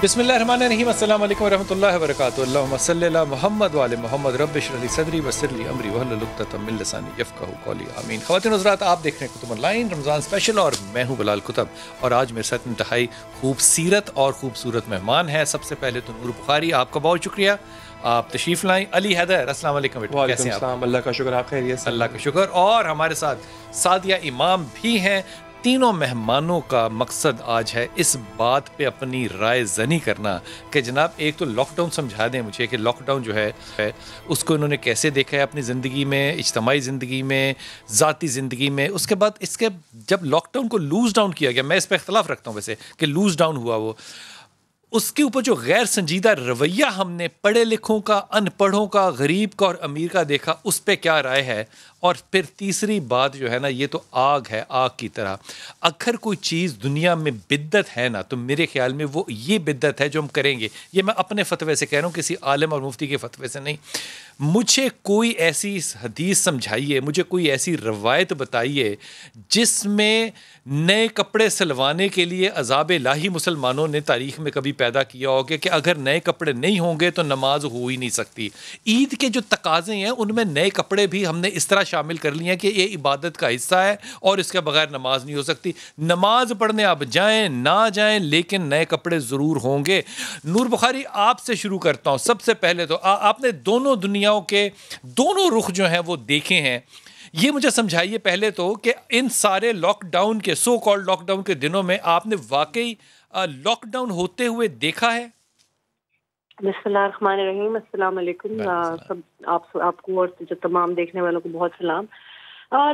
बिस्मिल्लाहिर्रहमानिर्रहीम अस्सलाम वालेकुम वरहमतुल्लाहि वबरकातुहू। अल्लाहुम्मा सल्लि अला मुहम्मद व आले मुहम्मद रब्बि इश्रह ली सदरी वयस्सिर ली अमरी वहलुल उक़दतम मिन लिसानी यफ़क़हू क़ौली आमीन। ख़वातीन और हज़रात, आप देख रहे हैं कुतुब ऑनलाइन रमज़ान स्पेशल और मैं हूँ बिलाल कुतुब। और आज मेरे साथ इंतहाई खूबसीरत और खूबसूरत मेहमान हैं। सबसे पहले तो नूर बुखारी, आपका बहुत शुक्रिया, आप तशरीफ़ लाएँ। अली हैदर, अस्सलाम वालेकुम बेटा, कैसे हैं आप? अल्लाह का शुक्र, आप खैरियत से? अल्लाह का शुक्र। और हमारे साथ सादिया इमाम भी हैं। तीनों मेहमानों का मकसद आज है इस बात पे अपनी राय जनी करना कि जनाब, एक तो लॉकडाउन समझा दें मुझे कि लॉकडाउन जो है उसको इन्होंने कैसे देखा है अपनी ज़िंदगी में, इज्तमाही ज़िंदगी में, ज़ाती ज़िंदगी में। उसके बाद इसके जब लॉकडाउन को लूज़ डाउन किया गया, मैं इस पर इख्तलाफ रखता हूँ वैसे कि लूज़ डाउन हुआ वो, उसके ऊपर जो गैर संजीदा रवैया हमने पढ़े लिखों का, अनपढ़ों का, गरीब का और अमीर का देखा, उस पर क्या राय है। और फिर तीसरी बात जो है ना, ये तो आग है, आग की तरह। अगर कोई चीज़ दुनिया में बिद्दत है ना, तो मेरे ख्याल में वो ये बिद्दत है जो हम करेंगे। ये मैं अपने फतवे से कह रहा हूँ, किसी आलिम और मुफ्ती के फतवे से नहीं। मुझे कोई ऐसी हदीस समझाइए, मुझे कोई ऐसी रवायत बताइए जिसमें नए कपड़े सिलवाने के लिए अज़ाब इलाही मुसलमानों ने तारीख़ में कभी पैदा किया होगा कि अगर नए कपड़े नहीं होंगे तो नमाज हो ही नहीं सकती। ईद के जो तकाज़े हैं उनमें नए कपड़े भी हमने इस तरह शामिल कर लिए हैं कि ये इबादत का हिस्सा है और इसके बगैर नमाज नहीं हो सकती। नमाज पढ़ने आप जाएं ना जाएं, लेकिन नए कपड़े ज़रूर होंगे। नूर बुखारी, आपसे शुरू करता हूँ। सबसे पहले तो आपने दोनों दुनियाओं के दोनों रुख जो हैं वो देखे हैं। ये मुझे समझाइए पहले तो कि इन सारे लॉकडाउन के, सो कॉल्ड लॉकडाउन के दिनों में आपने वाकई लॉकडाउन होते हुए देखा है? बिस्मिल्लाहिर्रहमानिर्रहीम, अस्सलाम वालेकुम। सब आपको और जो तमाम देखने वालों को बहुत सलाम।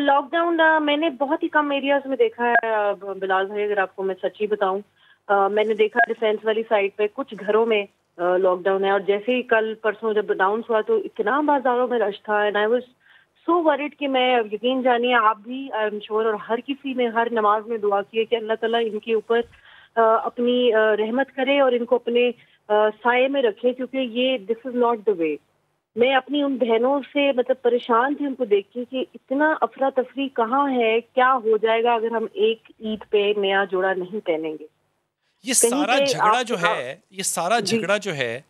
लॉकडाउन मैंने बहुत ही कम एरियाज में देखा है बिलाल भाई, अगर आपको मैं सच्ची बताऊं। मैंने देखा डिफेंस वाली साइड पे कुछ घरों में लॉकडाउन है, और जैसे ही कल परसों जब अनाउंस हुआ तो इतना बाजारों में रश था, and I was so worried कि मैं, यकीन जानिए आप भी, आई एम श्योर, और हर किसी ने हर नमाज में दुआ की है कि अल्लाह ताला इनके ऊपर अपनी रहमत करे और इनको अपने साये में रखे, क्योंकि ये this is not the way. मैं अपनी उन बहनों से मतलब परेशान थी उनको देख के कि इतना अफरा तफरी कहाँ है, क्या हो जाएगा अगर हम एक ईद पे नया जोड़ा नहीं पहनेंगे। ये कहीं सारा पे झगड़ा आप जो है, ये सारा जी झगड़ा जो है,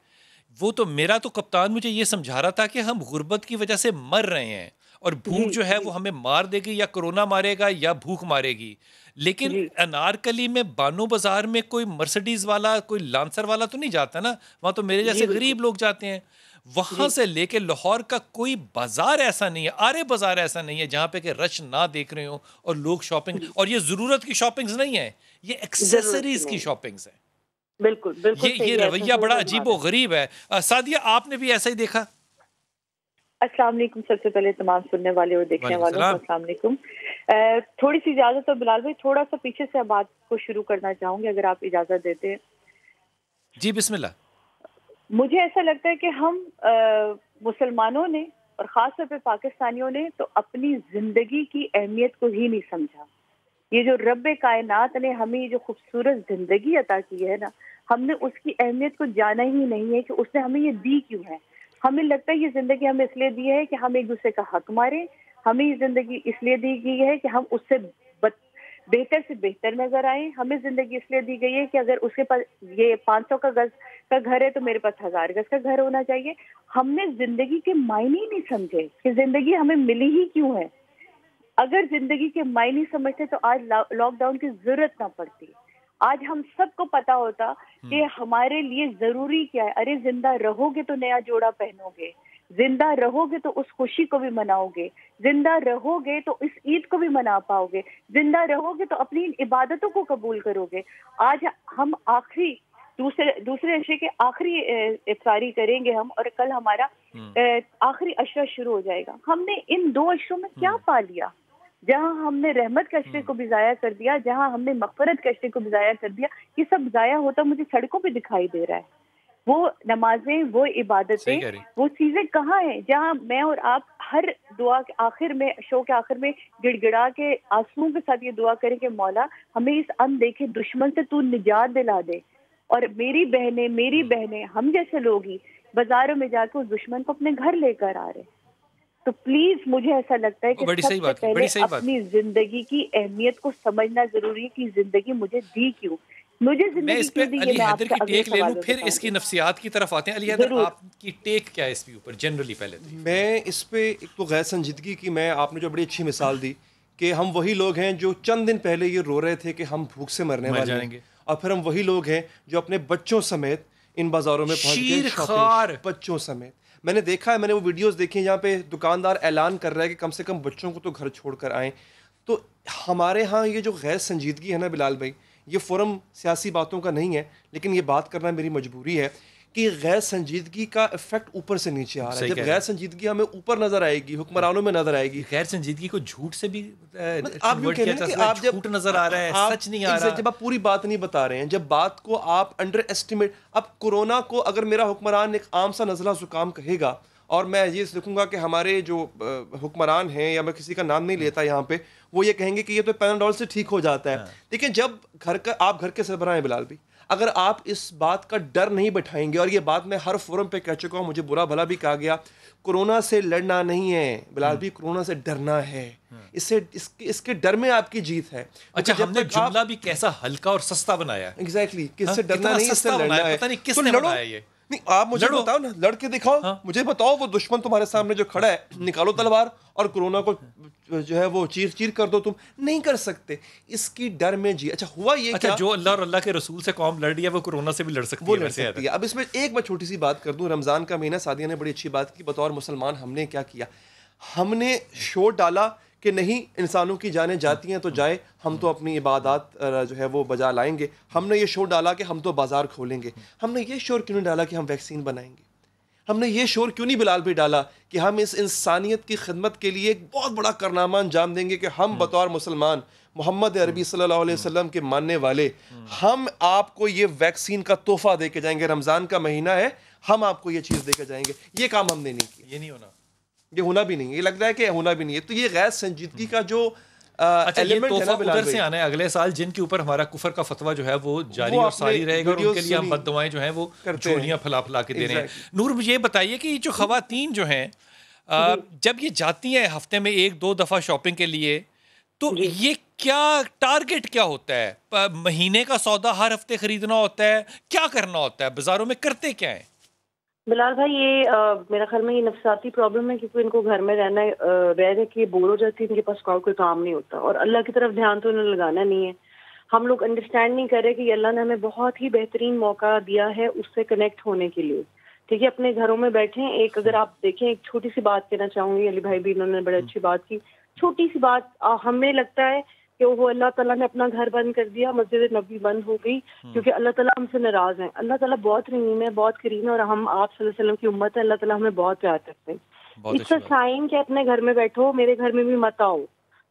वो तो मेरा तो कप्तान मुझे ये समझा रहा था कि हम गुर्बत की वजह से मर रहे हैं और जी भूख जो है जी वो हमें मार देगी, या कोरोना मारेगा या भूख मारेगी। लेकिन जी अनारकली में, बानो बाजार में कोई मर्सिडीज वाला, कोई लांसर वाला तो नहीं जाता ना। वहां तो मेरे जी जैसे बिल्कुल गरीब लोग जाते हैं। वहां जी से लेके लाहौर का कोई बाजार ऐसा नहीं है, आरे बाजार ऐसा नहीं है जहां पे कि रश ना देख रहे हो और लोग शॉपिंग, जी, और ये जरूरत की शॉपिंग्स नहीं है, ये जरूरत की एक्सेसरीज की नहीं। शॉपिंग्स है। बिल्कुल बिल्कुल ये सही है, ऐसा रवैया सही बड़ा फरमा अजीब रहे व हैं। गरीब है। सादिया, आपने भी ऐसा ही देखा? अस्सलाम वालेकुम। सबसे पहले तमाम सुनने वाले और देखने वालेकुम वालों को सलाम। अस्सलाम वालेकुम। थोड़ी सी इजाजत हो बिलाल भाई, थोड़ा सा पीछे से बात को शुरू करना चाहूंगी अगर आप इजाजत देते हैं। जी बिस्मिल्लाह। मुझे ऐसा लगता है कि हम मुसलमानों ने और खासतौर पे पाकिस्तानियों ने तो अपनी जिंदगी की अहमियत को ही नहीं समझा। ये जो रब्बे कायनात ने हमें ये जो खूबसूरत जिंदगी अता की है ना, हमने उसकी अहमियत को जाना ही नहीं है कि उसने हमें ये दी क्यों है। हमें लगता है ये जिंदगी हमें इसलिए दी है कि हम एक दूसरे का हक मारे। हमें ये जिंदगी इसलिए दी गई है कि हम उससे बेहतर से बेहतर नजर आए। हमें जिंदगी इसलिए दी गई है कि अगर उसके पास ये 500 का गज का घर है तो मेरे पास 1000 गज का घर होना चाहिए। हमने जिंदगी के मायने ही नहीं समझे कि जिंदगी हमें मिली ही क्यों है। अगर जिंदगी के मायने समझते तो आज लॉकडाउन की जरूरत ना पड़ती। आज हम सबको पता होता कि हमारे लिए जरूरी क्या है। अरे जिंदा रहोगे तो नया जोड़ा पहनोगे, जिंदा रहोगे तो उस खुशी को भी मनाओगे, जिंदा रहोगे तो इस ईद को भी मना पाओगे, जिंदा रहोगे तो अपनी इन इबादतों को कबूल करोगे। आज हम आखिरी दूसरे अशरे के आखिरी इफ्तारी करेंगे हम, और कल हमारा आखिरी अशरा शुरू हो जाएगा। हमने इन 2 अशरों में क्या पा लिया? जहां हमने रहमत के अशरे को भी जाया कर दिया, जहां हमने मगफरत के अशरे को भी जाया कर दिया, ये सब जाया होता मुझे सड़कों पे दिखाई दे रहा है। वो नमाजें, वो सही इबादतें, कह रही। वो चीजें कहाँ हैं जहां मैं और आप हर दुआ के आखिर में, शो के आखिर में गिड़गिड़ा के आंसुओं के साथ ये दुआ करें कि मौला हमें इस अनदेखे दुश्मन से तू निजात दिला दे। और मेरी बहनें हम जैसे लोग ही बाजारों में जाकर उस दुश्मन को अपने घर लेकर आ रहे। तो प्लीज मुझे ऐसा लगता है कि बड़ी सही सबसे बात की, पहले बड़ी सही बात अपनी जिंदगी की अहमियत को समझना जरूरी है कि जिंदगी मुझे दी क्यों। मुझे मैं जिंदगी इस पे क्यों दी, ये अली मैं हैदर आपसे की अगले टेक ले लूं, सवाल में फिर बताऊंगी। इसकी नफ्सियात की तरफ आते हैं। अली हैदर, जरूर। आपकी टेक क्या है इसके ऊपर जनरली? पहले तो मैं इस पे एक तो गैर संजीदगी की, मैं आपने जो बड़ी अच्छी मिसाल दी कि हम वही लोग हैं जो चंद दिन पहले ये रो रहे थे कि हम भूख से मरने मर वाले जाएंगे। हैं, और फिर हम वही लोग हैं जो अपने बच्चों समेत इन बाजारों में पहुंच गए शीर शॉपिंग, खार। बच्चों समेत। मैंने देखा है, मैंने वो वीडियोस देखी हैं जहाँ पे दुकानदार ऐलान कर रहा है कि कम से कम बच्चों को तो घर छोड़ कर आएँ। तो हमारे यहाँ ये जो गैर संजीदगी है ना बिलाल भाई, ये फोरम सियासी बातों का नहीं है, लेकिन ये बात करना मेरी मजबूरी है कि गैर संजीदगी का इफेक्ट ऊपर से नीचे आ रहा है। सही जब कह रहे गैर हैं। संजीदगी हमें ऊपर नजर आएगी, हुक्मरानों में नजर आएगी। गैर संजीदगी को झूठ से भी आप यूं convert कह किया रहे जा हैं कि सकता है। आप जब झूठ नजर आ रहा है, आप- सच नहीं आ exactly, रहा। जब आप पूरी बात नहीं बता रहे हैं, जब बात को आप अंडर एस्टिमेट, अब कोरोना को अगर मेरा हुक्मरान एक आम सा नज़ला जुकाम कहेगा और मैं ये देखूंगा कि हमारे जो हुक्मरान हैं, या मैं किसी का नाम नहीं लेता यहाँ पे, वो ये कहेंगे कि ये तो पैनाडोल से ठीक हो जाता है। लेकिन जब आप घर के सरबराह हैं बिलाल भी, अगर आप इस बात का डर नहीं बैठाएंगे, और ये बात मैं हर फोरम पे कह चुका हूँ, मुझे बुरा भला भी कहा गया, कोरोना से लड़ना नहीं है बिलाल भी, कोरोना से डरना है। इसके डर में आपकी जीत है। अच्छा, जब हमने तक आप जुमला भी कैसा हल्का और सस्ता बनाया है। एग्जैक्टली कि इससे हाँ, डरना कितना नहीं, इससे सस्ता लड़ना बनाया, है। पता नहीं तो किसने लड़ो। बनाया ये। नहीं, आप मुझे लड़ो। बताओ ना, लड़के दिखाओ। हाँ। मुझे बताओ वो दुश्मन तुम्हारे सामने जो खड़ा है, निकालो तलवार और कोरोना को जो है वो चीर चीर कर दो। तुम नहीं कर सकते, इसकी डर में जी। अच्छा हुआ ये अच्छा, क्या, जो अल्लाह और अल्लाह के रसूल से कौम लड़ रही है वो कोरोना से भी लड़ सकती वो है। लड़ वैसे सकती है। अब इसमें एक मैं छोटी सी बात कर दूं, रमज़ान का महीना, सादिया ने बड़ी अच्छी बात की। बतौर मुसलमान हमने क्या किया, हमने शोर डाला कि नहीं, इंसानों की जानें जाती हैं तो जाए, हम तो अपनी इबादत जो है वो बजा लाएंगे। हमने ये शोर डाला कि हम तो बाजार खोलेंगे। हमने ये शोर क्यों नहीं डाला कि हम वैक्सीन बनाएंगे? हमने ये शोर क्यों नहीं बिलाल भी डाला कि हम इस इंसानियत की खिदमत के लिए एक बहुत बड़ा कारनामा अंजाम देंगे कि हम बतौर मुसलमान, मोहम्मद अरबी सल्लल्लाहु अलैहि वसल्लम के मानने वाले, हम आपको ये वैक्सीन का तोहफा दे के जाएंगे। रमज़ान का महीना है, हम आपको ये चीज़ दे के जाएंगे। ये काम हमने नहीं किया, ये नहीं होना, ये होना भी नहीं है, ये लग रहा है कि होना भी नहीं है। तो ये गैर संजीदगी का जो अच्छा, ये एलिमेंट है तोहफा ना बिलाल उधर से भाई, आना है अगले साल, जिनके ऊपर हमारा कुफर का फतवा जो है वो जारी वो और आपने सारी रहेगा, और वीडियोस उनके लिए हम सुनी, बद्दुआएं जो हैं वो करते हैं। झोलियां फैला फैला के दे रहे हैं। Exactly. नूर, मुझे ये बताइए कि जो खवातीन जो हैं, जब ये जाती हैं हफ्ते में 1-2 दफ़ा शॉपिंग के लिए, तो ये क्या टारगेट क्या होता है? महीने का सौदा हर हफ्ते खरीदना होता है? क्या करना होता है? बाजारों में करते क्या है? बिलाल भाई, ये मेरा ख्याल में ये नफसाती प्रॉब्लम है, क्योंकि इनको घर में रहना रह के बोर हो जाती है, इनके पास कोई काम नहीं होता, और अल्लाह की तरफ ध्यान तो इन्हें लगाना नहीं है। हम लोग अंडरस्टैंड नहीं कर रहे कि अल्लाह ने हमें बहुत ही बेहतरीन मौका दिया है उससे कनेक्ट होने के लिए। ठीक है, अपने घरों में बैठे। एक अगर आप देखें, एक छोटी सी बात कहना चाहूंगी, अली भाई भी इन्होंने बड़ी अच्छी बात की। छोटी सी बात, हमें लगता है कि वो अल्लाह ताला ने अपना घर बंद कर दिया, मस्जिद नबी बंद हो गई, क्योंकि अल्लाह ताला हमसे नाराज है। अल्लाह ताला बहुत रहीम है, बहुत करीम है, और हम आप सल्लल्लाहु अलैहि वसल्लम की उम्मत है। अल्लाह ताला हमें बहुत प्यार करते हैं। इसका साइन कि अपने घर में बैठो, मेरे घर में भी मत आओ,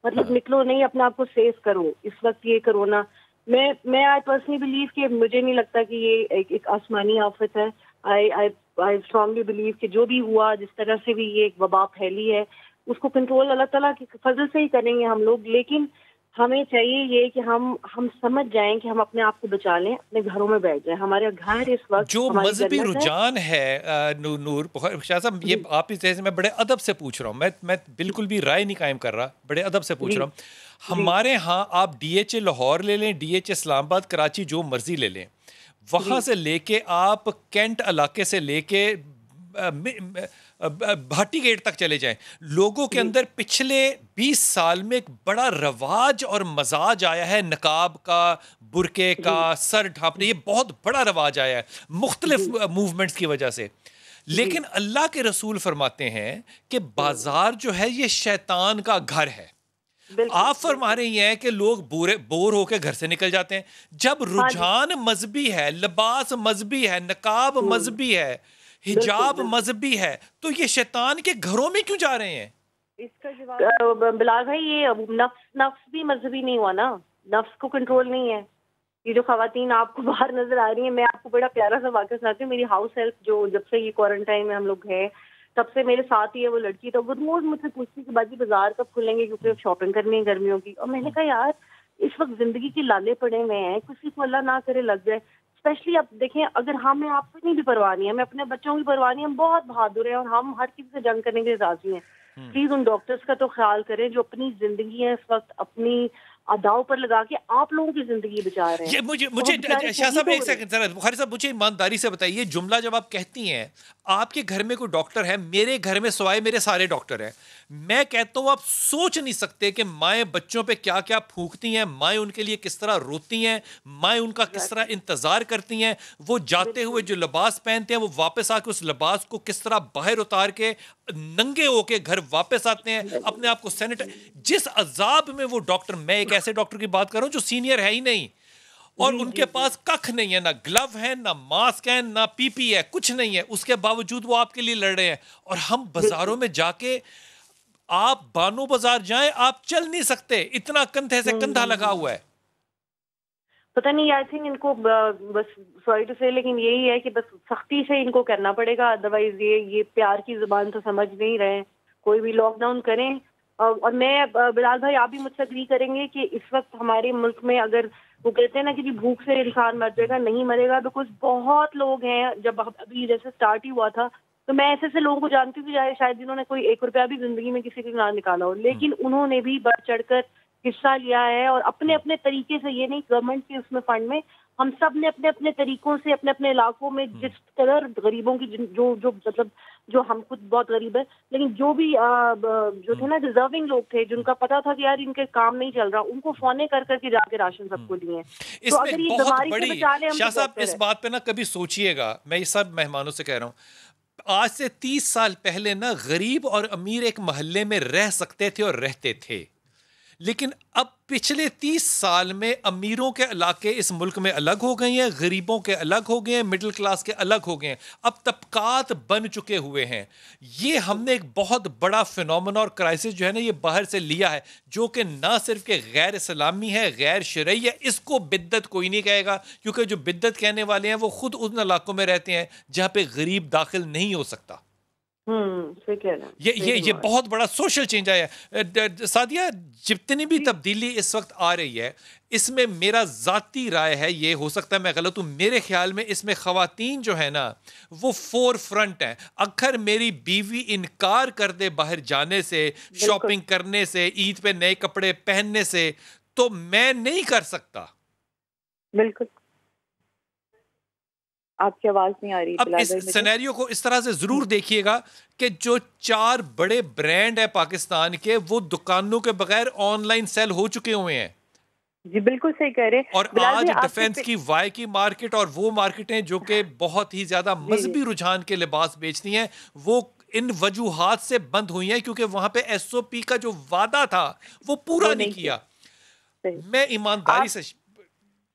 मतलब निकलो नहीं, अपने आप को सेफ करो इस वक्त ये कोरोना। मैं आई पर्सनली बिलीव कि मुझे नहीं लगता कि ये एक आसमानी आफत है। आई स्ट्रांगली बिलीव कि जो भी हुआ, जिस तरह से भी ये एक वबा फैली है, उसको कंट्रोल अल्लाह ताला के फजल से ही करेंगे हम लोग। लेकिन हमें चाहिए ये कि हम समझ जाएं कि हम अपने आप को बचा लें, अपने घरों में बैठ जाएं। हमारे घर इस वक्त जो मजहबी रुझान है नूर शाह साहब, ये आप इस तरह से, मैं बड़े अदब से पूछ रहा हूँ, मैं बिल्कुल भी राय नहीं कायम कर रहा, बड़े अदब से पूछ रहा हूँ। हमारे यहाँ आप DHA लाहौर ले लें, DHA इस्लामाबाद, कराची, जो मर्जी ले लें, वहाँ से लेके आप कैंट इलाके से लेके भाटी गेट तक चले जाएं, लोगों के अंदर पिछले 20 साल में एक बड़ा रवाज और मजाज आया है नकाब का, बुरके का, सर ढांपने, ये बहुत बड़ा रवाज आया है मुख्तलिफ मूवमेंट्स की वजह से। लेकिन अल्लाह के रसूल फरमाते हैं कि बाजार जो है ये शैतान का घर है। आप फरमा रही हैं कि लोग बोर होकर घर से निकल जाते हैं। जब रुझान मजहबी है, लिबास मजहबी है, नकाब मजहबी है, हिजाब मजहबी है, तो ये शैतान के घरों में क्यों जा रहे हैं? इसका जवाब बिलाल भाई, ये नफ्स भी मजहबी नहीं हुआ ना, नफ्स को कंट्रोल नहीं है। ये जो खवातीन आपको बाहर नजर आ रही हैं, मैं आपको बड़ा प्यारा सा वाक़या सुनाती हूँ। मेरी हाउस हेल्प जो जब से ये क्वारंटाइन में हम लोग हैं, तब से मेरे साथ ही है वो लड़की, तो वो रोज मुझसे पूछती कि बाजी बाजार कब खुलेंगे, क्योंकि शॉपिंग करनी है गर्मियों की। और मैंने कहा यार, इस वक्त जिंदगी के लाले पड़े हुए हैं, किसी को अल्लाह ना करे लग जाए। स्पेशली अब देखें, अगर हमें आपको नहीं भी परवाह नहीं है, हमें अपने बच्चों की परवाह नहीं है, हम बहुत बहादुर हैं और हम हर किसी से जंग करने के लिए राजी हैं। प्लीज उन डॉक्टर्स का तो ख्याल करें जो अपनी जिंदगी है इस वक्त अपनी दाव पर लगा के आप लोगों की जिंदगी बचा रहे हैं। ये मुझे तो मुझे हम बेचारे शाह साहब शहीद एक हो रहे हैं। सेकंड जरा बुखारी साहब मुझे ईमानदारी से बताइए, जुमला जब आप कहती हैं आपके घर में कोई डॉक्टर है, मेरे घर में सवाए मेरे सारे डॉक्टर हैं, मैं कहता हूं आप सोच नहीं सकते कि माएँ बच्चों पे क्या क्या फूंकती हैं, माएँ उनके लिए किस तरह रोती हैं, माएँ उनका किस तरह इंतजार करती हैं, वो जाते हुए जो लिबास पहनते हैं वो वापस आके उस लिबास को किस तरह बाहर उतार के नंगे होके घर वापस आते हैं, अपने आप को जिस अजाब में वो डॉक्टर, मैं एक ऐसे डॉक्टर की बात कर रहा हूं जो सीनियर है ही नहीं और उनके पास कख नहीं है, ना ग्लव है, ना मास्क है, ना पीपी है, कुछ नहीं है, उसके बावजूद वो आपके लिए लड़ रहे हैं। और हम बाजारों में जाके, आप बानो बाजार जाएं, आप चल नहीं सकते, इतना कंधे से कंधा लगा हुआ है। पता नहीं, आई थिंक इनको बस सॉरी टू से, लेकिन यही है कि बस सख्ती से इनको करना पड़ेगा, अदरवाइज ये प्यार की जुबान तो समझ नहीं रहे हैं। कोई भी लॉकडाउन करें। और मैं, बिलाल भाई आप भी मुझसे एग्री करेंगे कि इस वक्त हमारे मुल्क में, अगर वो कहते हैं ना कि जी भूख से इंसान मर जाएगा, नहीं मरेगा, बिकॉज बहुत लोग हैं, जब अभी जैसे स्टार्ट ही हुआ था तो मैं ऐसे लोगों को जानती हूँ कि शायद जिन्होंने कोई 1 रुपया भी जिंदगी में किसी के ना निकाला हो, लेकिन उन्होंने भी बढ़ चढ़कर हिस्सा लिया है और अपने अपने तरीके से, ये नहीं गवर्नमेंट के उसमें फंड में, हम सब ने अपने अपने तरीकों से अपने अपने इलाकों में जिस तरह गरीबों की जो मतलब, जो हम खुद बहुत गरीब है, लेकिन जो भी जो थे ना डिजर्विंग लोग थे, जिनका पता था कि यार इनके काम नहीं चल रहा, उनको फोने कर करके जाके राशन सबको दिए हैं। तो अगर ये बीमारी से बचा ले हम, शाह साहब इस बात पे ना कभी सोचिएगा, मैं ये सब मेहमानों से कह रहा हूँ, आज से 30 साल पहले ना गरीब और अमीर एक मोहल्ले में रह सकते थे और रहते थे, लेकिन अब पिछले 30 साल में अमीरों के इलाके इस मुल्क में अलग हो गए हैं, गरीबों के अलग हो गए हैं, मिडिल क्लास के अलग हो गए हैं, अब तबकात बन चुके हुए हैं। ये हमने एक बहुत बड़ा फिनोमेना और क्राइसिस जो है ना, ये बाहर से लिया है, जो कि ना सिर्फ के गैर इस्लामी है, गैर शरई है, इसको बिद्दत कोई नहीं कहेगा, क्योंकि जो बिद्दत कहने वाले हैं वो खुद उन इलाकों में रहते हैं जहां पे गरीब दाखिल नहीं हो सकता। ये बहुत बड़ा सोशल चेंज आया है। सादिया, जितनी भी तब्दीली इस वक्त आ रही है, इसमें मेरा जाती राय है, ये हो सकता है मैं गलत हूं, मेरे ख्याल में इसमें खवातीन जो है ना वो फोर फ्रंट है। अगर मेरी बीवी इनकार कर दे बाहर जाने से, शॉपिंग करने से, ईद पे नए कपड़े पहनने से, तो मैं नहीं कर सकता। बिल्कुल, आपकी आवाज नहीं आ रही। अब इस सिनेरियो को इस तरह से जरूर देखिएगा कि जो 4 बड़े ब्रांड है पाकिस्तान के, वो दुकानों के बगैर ऑनलाइन सेल हो चुके हुए हैं। जी बिल्कुल सही कह रहे हैं। और आज डिफेंस की वाई की मार्केट और वो मार्केटें जो कि बहुत ही ज्यादा मजहबी रुझान के लिबास बेचती हैं, वो इन वजूहात से बंद हुई हैं क्योंकि वहां पे एसओपी का जो वादा था वो पूरा नहीं किया। मैं ईमानदारी से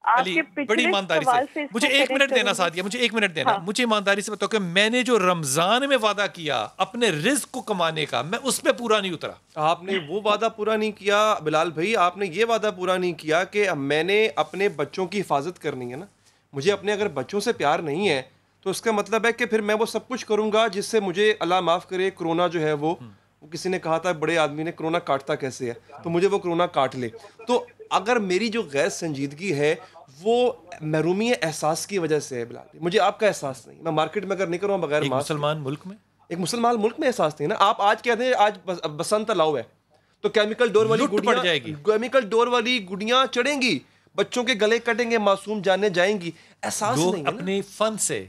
अली, बड़ी ईमानदारी से मुझे 1 मिनट देना सादिया, मुझे 1 मिनट देना। मुझे ईमानदारी से बताओ कि मैंने जो रमजान में वादा किया अपने रिज्क को कमाने का, मैं उस पे पूरा नहीं उतरा। आपने वो वादा पूरा नहीं किया बिलाल भाई, आपने ये वादा पूरा नहीं किया कि मैंने अपने बच्चों की हिफाजत करनी है ना। मुझे अपने अगर बच्चों से प्यार नहीं है तो उसका मतलब है कि फिर मैं वो सब कुछ करूंगा जिससे मुझे, अल्लाह माफ करे, कोरोना जो है वो किसी ने कहा था, बड़े आदमी ने, कोरोना काटता कैसे है, तो मुझे वो कोरोना काट ले। तो अगर मेरी जो गैर संजीदगी है वो महरूमी एहसास की वजह से है बिलाल, मुझे आपका एहसास नहीं, मैं मार्केट में अगर नहीं करूँ बगैर एक मुसलमान मुल्क में, एक मुसलमान मुल्क में एहसास नहीं ना। आप आज कहते हैं आज बसंत अलाव है तो केमिकल डोर वाली गुड़ियां जाएगी, केमिकल डोर वाली गुड़ियां चढ़ेंगी, बच्चों के गले कटेंगे, मासूम जाने जाएंगी। एहसास नहीं है, अपने फन से,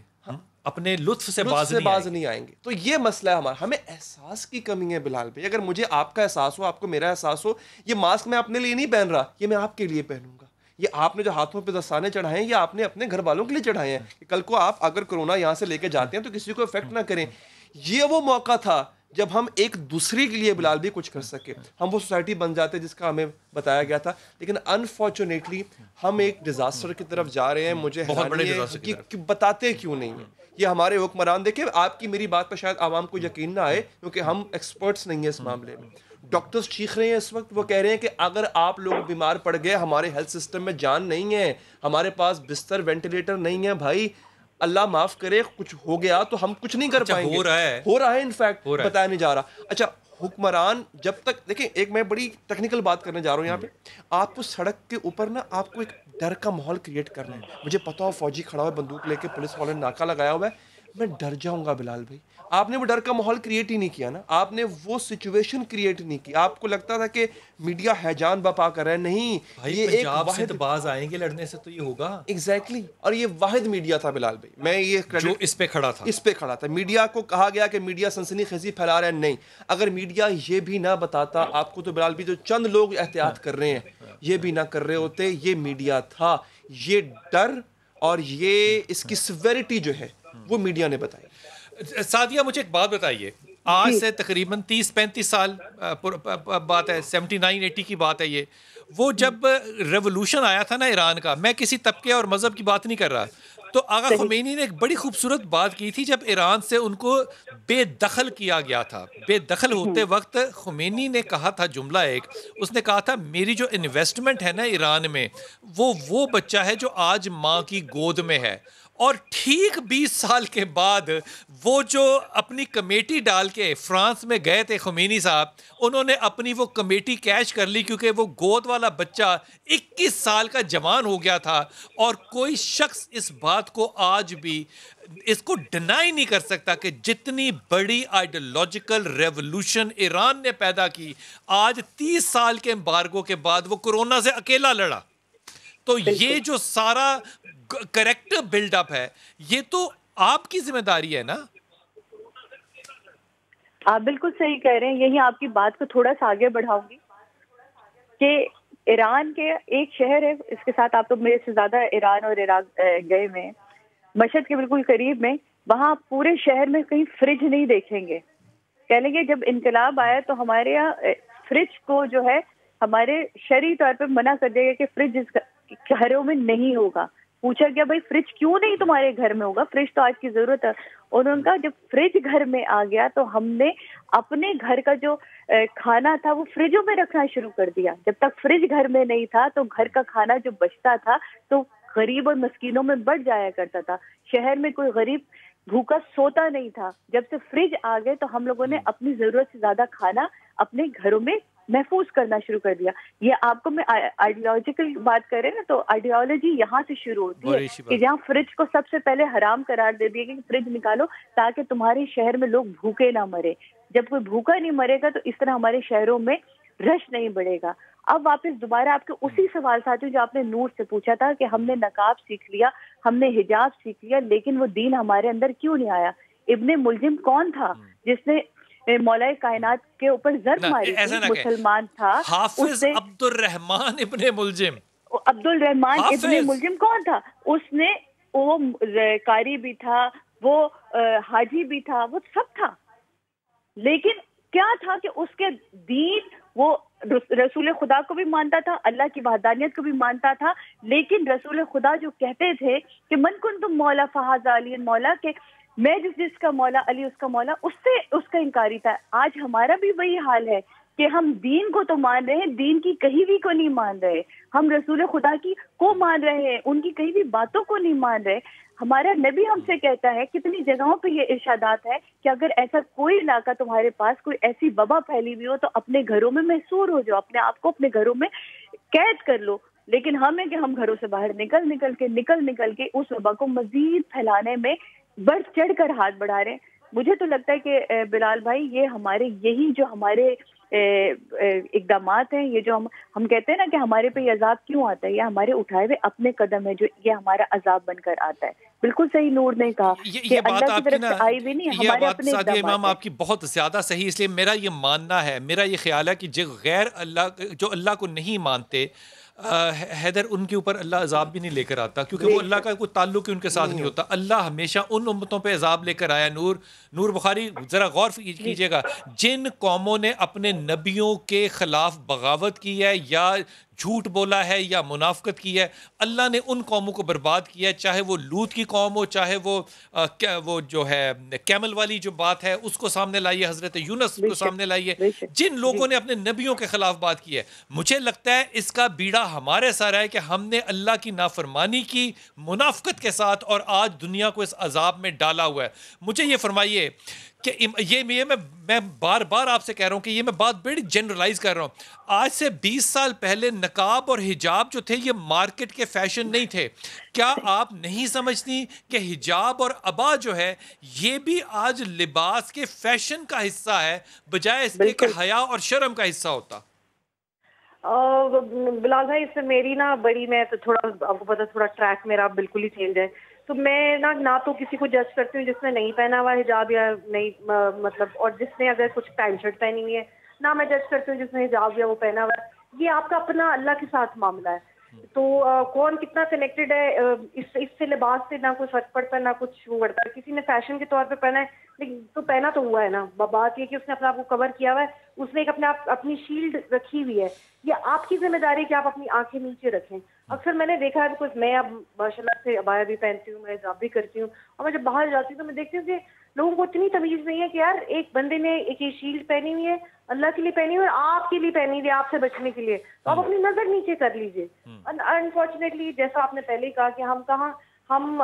अपने लुत्फ से बाज नहीं आएंगे। तो ये मसला है हमारा, हमें एहसास की कमी है बिलाल भाई। अगर मुझे आपका एहसास हो, आपको मेरा एहसास हो, ये मास्क मैं अपने लिए नहीं पहन रहा, ये मैं आपके लिए पहनूंगा। ये आपने जो हाथों पे दस्ताने चढ़ाए हैं, ये आपने अपने घर वालों के लिए चढ़ाए हैं कि कल को आप अगर कोरोना यहाँ से लेके जाते हैं तो किसी को इफेक्ट ना करें। ये वो मौका था जब हम एक दूसरे के लिए बिलाल भी कुछ कर सके, हम वो सोसाइटी बन जाते जिसका हमें बताया गया था। लेकिन अनफॉर्चुनेटली हम एक डिजास्टर की तरफ जा रहे हैं। मुझे हैरानी है कि बताते क्यों नहीं है ये हमारे हुक्मरान। देखिए, आपकी मेरी बात पर शायद आवाम को यकीन ना आए क्योंकि हम एक्सपर्ट्स नहीं है इस मामले में। डॉक्टर्स चीख रहे हैं इस वक्त, वो कह रहे हैं कि अगर आप लोग बीमार पड़ गए, हमारे हेल्थ सिस्टम में जान नहीं है, हमारे पास बिस्तर, वेंटिलेटर नहीं है, भाई अल्लाह माफ करे कुछ हो गया तो हम कुछ नहीं कर पाएंगे। हो रहा है इनफैक्ट, बताया नहीं जा रहा। अच्छा, हुक्मरान जब तक, देखिए एक मैं बड़ी टेक्निकल बात करने जा रहा हूँ यहाँ पे, आपको सड़क के ऊपर ना आपको एक डर का माहौल क्रिएट करना है। मुझे पता हो फौजी खड़ा हुआ बंदूक लेके, पुलिस वाले ने नाका लगाया हुआ है, मैं डर जाऊंगा बिलाल भाई। आपने वो डर का माहौल क्रिएट ही नहीं किया ना, आपने वो सिचुएशन क्रिएट नहीं की। आपको लगता था कि मीडिया हैजान बपा कर रहा है, नहीं भाई ये एक पंजाब से वाहिद तो बाज आएंगे लड़ने से, तो ये होगा एग्जैक्टली और ये वाहिद मीडिया था बिलाल भाई, मैं ये जो क्रेडिट इस पे खड़ा था। इस पे खड़ा था। मीडिया को कहा गया कि मीडिया सनसनीखेजी फैला रहा है, नहीं, अगर मीडिया ये भी ना बताता आपको, तो बिलाल भी जो चंद लोग एहतियात कर रहे हैं ये भी ना कर रहे होते। ये मीडिया था, ये डर और ये इसकी सिवेरिटी जो है वो मीडिया ने बताई। सादिया मुझे एक बात बताइए, आज से तकरीबन 30-35 साल बात है, 79-80 की बात है ये, वो जब रेवोल्यूशन आया था ना ईरान का, मैं किसी तबके और मजहब की बात नहीं कर रहा, तो आगा खुमैनी ने एक बड़ी खूबसूरत बात की थी जब ईरान से उनको बेदखल किया गया था। बेदखल होते वक्त खुमैनी ने कहा था जुमला एक, उसने कहा था मेरी जो इन्वेस्टमेंट है ना ईरान में, वो बच्चा है जो आज माँ की गोद में है। और ठीक 20 साल के बाद वो जो अपनी कमेटी डाल के फ्रांस में गए थे खुमैनी साहब, उन्होंने अपनी वो कमेटी कैश कर ली क्योंकि वो गोद वाला बच्चा 21 साल का जवान हो गया था। और कोई शख्स इस बात को आज भी इसको डिनाई नहीं कर सकता कि जितनी बड़ी आइडियोलॉजिकल रेवोल्यूशन ईरान ने पैदा की, आज 30 साल के एम्बार्गो के बाद वो कोरोना से अकेला लड़ा। तो ये जो सारा करेक्टर बिल्डअप है, ये तो आपकी जिम्मेदारी है ना। आप बिल्कुल सही कह रहे हैं। यही आपकी बात को थोड़ा सा आगे बढ़ाऊंगी कि ईरान के एक शहर है, इसके साथ आप तो मेरे से ज्यादा ईरान और इराक गए में, मशहद के बिल्कुल करीब में, वहां पूरे शहर में कहीं फ्रिज नहीं देखेंगे। कह लेंगे जब इनकलाब आया तो हमारे यहाँ फ्रिज को जो है हमारे शरई तौर पे मना कर दिया कि फ्रिज इस घरों में नहीं होगा। पूछा गया भाई फ्रिज क्यों नहीं तुम्हारे घर में होगा, फ्रिज तो आज की जरूरत है। उन्होंने कहा जब फ्रिज घर में आ गया तो हमने अपने घर का जो खाना था वो फ्रिजों में रखना शुरू कर दिया। जब तक फ्रिज घर में नहीं था तो घर का खाना जो बचता था तो गरीब और मस्कीनों में बढ़ जाया करता था। शहर में कोई गरीब भूखा सोता नहीं था। जब से फ्रिज आ गए तो हम लोगों ने अपनी जरूरत से ज्यादा खाना अपने घरों में महफूज करना शुरू कर दिया। ये आपको मैं आइडियोलॉजिकल बात करें ना, तो आइडियोलॉजी यहाँ से शुरू होती है कि जहाँ फ्रिज को सबसे पहले हराम करार दे दिया कि फ्रिज निकालो ताकि तुम्हारे शहर में लोग भूखे ना मरे। जब कोई भूखा नहीं मरेगा तो इस तरह हमारे शहरों में रश नहीं बढ़ेगा। अब वापस दोबारा आपके उसी सवाल साथ जो आपने नूर से पूछा था कि हमने नकाब सीख लिया, हमने हिजाब सीख लिया, लेकिन वो दीन हमारे अंदर क्यों नहीं आया। इब्ने मुलजिम कौन था जिसने मौलाए कायनात के ऊपर जर्ब मारी थी? मुसलमान था। हाफिज अब्दुल रहमान इब्ने मुलजिम। अब्दुल रहमान इब्ने मुलजिम कौन था? उसने वो कारी भी था, वो हाजी भी था, वो सब था। लेकिन क्या था कि उसके दीन, वो रसूल खुदा को भी मानता था, अल्लाह की वहदानियत को भी मानता था, लेकिन रसूल खुदा जो कहते थे कि मन कुन तुम मौला फहाज़ा अली मौला, के मैं जिसका मौला अली उसका मौला, उससे उसका इनकारी था। आज हमारा भी वही हाल है कि हम दीन को तो मान रहे हैं, दीन की कहीं भी को नहीं मान रहे। हम रसूल खुदा की को मान रहे हैं, उनकी कहीं भी बातों को नहीं मान रहे। हमारा नबी हमसे कहता है, कितनी जगहों पे ये इरशादात है कि अगर ऐसा कोई इलाका तुम्हारे पास कोई ऐसी वबा फैली हुई हो तो अपने घरों में महसूर हो जाओ, अपने आप को अपने घरों में कैद कर लो। लेकिन हम है कि हम घरों से बाहर निकल के उस वबा को मजीद फैलाने में बढ़ चढ़ कर हाथ बढ़ा रहे हैं। मुझे तो लगता है कि बिलाल भाई, ये हमारे यही जो हमारे इकदामात हैं, ये जो हम कहते हैं ना कि हमारे पे ये अजाब क्यों आता है, ये हमारे उठाए हुए अपने कदम है जो ये हमारा अजाब बनकर आता है। बिल्कुल सही नूर ने कहा कि अल्लाह की तरफ से आई भी नहीं, हमारे अपने इमाम आपकी बहुत ज्यादा सही। इसलिए मेरा ये मानना है, मेरा ये ख्याल है कि जो गैर अल्लाह, जो अल्लाह को नहीं मानते, हैदर, उनके ऊपर अल्लाह अजाब भी नहीं लेकर आता, क्योंकि वो अल्लाह का कोई ताल्लुक ही उनके साथ नहीं होता। अल्लाह हमेशा उन उम्मतों पे अजाब लेकर आया। नूर बुखारी जरा गौर कीजिएगा, जिन कौमों ने अपने नबियों के खिलाफ बगावत की है या झूठ बोला है या मुनाफकत की है, अल्लाह ने उन कौमों को बर्बाद किया है। चाहे वो लूत की कौम हो, चाहे वो जो है कैमल वाली जो बात है उसको सामने लाइए, हजरत यूनुस को सामने लाइए, जिन लोगों ने अपने नबियों के खिलाफ बात की है। मुझे लगता है इसका बीड़ा हमारे सारा है कि हमने अल्लाह की नाफरमानी की मुनाफकत के साथ और आज दुनिया को इस अजाब में डाला हुआ है। मुझे ये फरमाइए कि मैं बार बार आपसे कह रहा हूं कि ये मैं बात बड़ी जनरलाइज कर रहा हूं। आज से 20 साल पहले नकाब और हिजाब जो थे ये मार्केट के फैशन नहीं थे। क्या आप नहीं समझती कि हिजाब और अबा जो है ये भी आज लिबास के फैशन का हिस्सा है, बजाय इसके कि हया और शर्म का हिस्सा होता? बिलाल भाई, इससे मेरी ना बड़ी, मैं तो थोड़ा, आपको पता, थोड़ा ट्रैक मेरा बिल्कुल ही चेंज है। तो मैं ना तो किसी को जज करती हूँ जिसने नहीं पहना हुआ हिजाब या नहीं, मतलब, और जिसने अगर कुछ पैंट शर्ट पहनी हुई है, ना मैं जज करती हूँ जिसने हिजाब या वो पहना हुआ है। ये आपका अपना अल्लाह के साथ मामला है। तो कौन कितना कनेक्टेड है इससे लिबास से ना कोई फर्क पड़ता है ना कुछ वो पड़ता है। किसी ने फैशन के तौर पे पहना है, लेकिन तो पहना तो हुआ है ना। बात ये कि उसने अपने आप को कवर किया हुआ है, उसने एक अपनी शील्ड रखी हुई है। ये आपकी जिम्मेदारी है कि आप अपनी आंखें नीचे रखें। अक्सर मैंने देखा है, बिकॉज मैं अब माशाल्लाह से अबाया भी पहनती हूँ, मैं हिजाब भी करती हूँ, और मैं जब बाहर जाती हूँ तो मैं देखती हूँ कि लोगों को इतनी तमीज नहीं है कि यार एक बंदे ने एक ये शील्ड पहनी हुई है, अल्लाह के लिए पहनी हुई है, आपके लिए पहनी हुई है, आपसे बचने के लिए, तो आप अपनी नजर नीचे कर लीजिए। अनफॉर्चुनेटली, जैसा आपने पहले ही कहा कि हम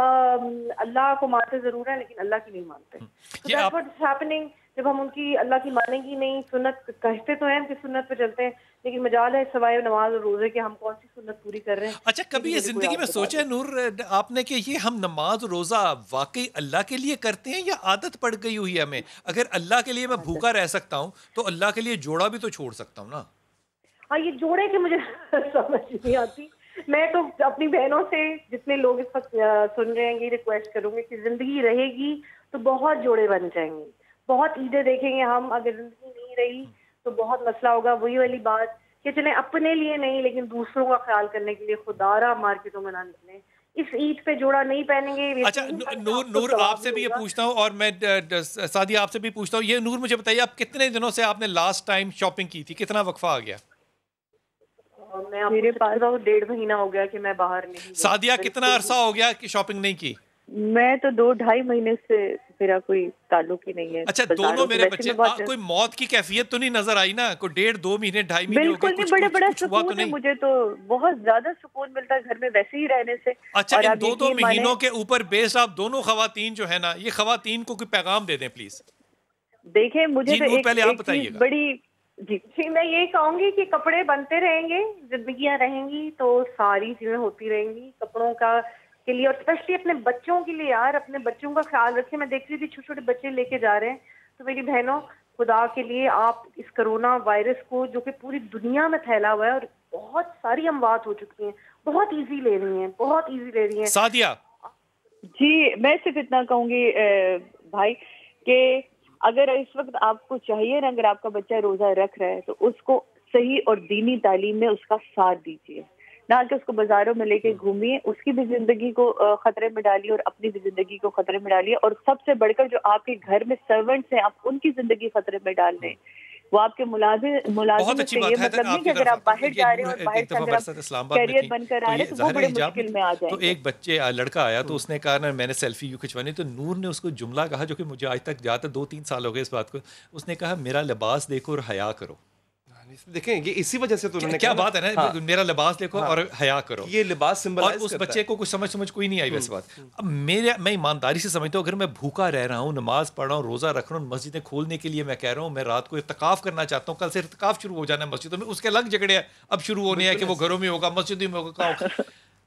अल्लाह को मानते जरूर है लेकिन अल्लाह की नहीं मानते। तो दैट्स व्हाट इज हैपनिंग। जब हम उनकी अल्लाह की मानेंगी नहीं, सुन्नत कहते तो हैं कि सुन्नत पे चलते हैं, लेकिन मजाल है सवाए नमाज और रोजे के हम कौन सी सुन्नत पूरी कर रहे हैं। अच्छा, कभी ये जिंदगी में सोचा है नूर आपने कि ये हम नमाज रोजा वाकई अल्लाह के लिए करते हैं या आदत पड़ गई हुई है हमें? अगर अल्लाह के लिए मैं भूखा रह सकता हूँ तो अल्लाह के लिए जोड़ा भी तो छोड़ सकता हूँ ना। हाँ, ये जोड़े के मुझे समझ नहीं आती। मैं तो अपनी बहनों से, जितने लोग इस वक्त सुन रहे हैं, ये रिक्वेस्ट करूंगी कि जिंदगी रहेगी तो बहुत जोड़े बन जाएंगे, बहुत ईदें देखेंगे हम। अगर जिंदगी नहीं रही तो बहुत मसला होगा। वही वाली बात कि चले अपने लिए नहीं लेकिन दूसरों का ख्याल करने के लिए खुदारा मार्केटों में ना निकले। इस ईद पे जोड़ा नहीं पहनेंगे। अच्छा नूर आपसे भी ये पूछता हूँ, और मैं सादिया आपसे भी पूछता हूँ। ये नूर मुझे बताइए, आप कितने दिनों से आपने लास्ट टाइम शॉपिंग की थी? कितना वक्फा आ गया? मेरे पास 1.5 महीना हो गया कि मैं बाहर नहीं। सादिया, कितना अरसा हो गया कि शॉपिंग नहीं की? मैं तो 2-2.5 महीने से मेरा कोई ताल्लुक ही नहीं है। अच्छा, दोनों मेरे बच्चे, कोई मौत की कैफियत तो नहीं नजर आई ना? कोई 1.5-2 महीने 2.5 महीने हो गए, बिल्कुल नहीं, बड़ा सुकून है मुझे तो, बहुत ज्यादा सुकून मिलता है घर में वैसे ही रहने से। अच्छा, इन 2 महीनों के ऊपर बेस्ड आप दोनों खवातीन जो है ना, ये खवातीन को कोई पैगाम दे दें प्लीज। देखें, मुझे तो पहले आप बताइएगा। बड़ी जी, मैं ये कहूंगी कि कपड़े बनते रहेंगे, जिंदगियां रहेंगी तो सारी चीजें होती रहेंगी कपड़ों का के लिए, और स्पेशली अपने बच्चों के लिए। यार, अपने बच्चों का ख्याल रखें। मैं देख रही थी छोटे छोटे बच्चे लेके जा रहे हैं, तो मेरी बहनों, खुदा के लिए आप इस कोरोना वायरस को, जो कि पूरी दुनिया में फैला हुआ है और बहुत सारी अमवात हो चुकी हैं, बहुत इजी ले रही हैं, बहुत इजी ले रही हैं। सादिया जी, मैं सिर्फ इतना कहूंगी भाई कि अगर इस वक्त आपको चाहिए ना, अगर आपका बच्चा रोजा रख रहा है तो उसको सही और दीनी तालीम में उसका साथ दीजिए, ना कि उसको बाजारों में लेके घूमिए, उसकी भी जिंदगी को खतरे में डालिए और अपनी भी जिंदगी को खतरे में डालिए। और सबसे बढ़कर जो आपके घर में सर्वेंट्स हैं, आप उनकी जिंदगी खतरे में डाल रहे हैं। वो आपके मुलाजिम से ये मतलब नहीं कि अगर आप बाहर जा रहे हो और बाहर से अगर आप कैरियर बनकर आ रहे हैं तो वो बड़े मुश्किल में आ जाएंगे। तो एक बच्चे लड़का आया तो उसने कहा ना मैंने सेल्फी यूँ खिंचवानी, तो नूर ने उसको जुमला कहा जो कि मुझे आज तक ज़्यादा 2-3 साल हो गए इस बात को। उसने कहा मेरा लिबास देखो और हया करो। देखें, ये इसी वजह से तो उन्होंने क्या बात है ना, हाँ। मेरा लिबास देखो और हया करो, ये लिबास सिंबलाइज और उस बच्चे को कुछ समझ कोई नहीं आई वैसे बात। अब मैं ईमानदारी से समझता हूँ, अगर मैं भूखा रह रहा हूँ, नमाज पढ़ रहा हूँ, रोजा रख रहा हूँ, मस्जिदें खोलने के लिए मैं कह रहा हूँ, मैं रात को इत्तिकाफ करना चाहता हूँ, कल से इत्तिकाफ शुरू हो जाना है मस्जिदों में, उसके अलग झगड़े हैं अब शुरू होने हैं कि वो घरों में होगा, मस्जिदों में होगा।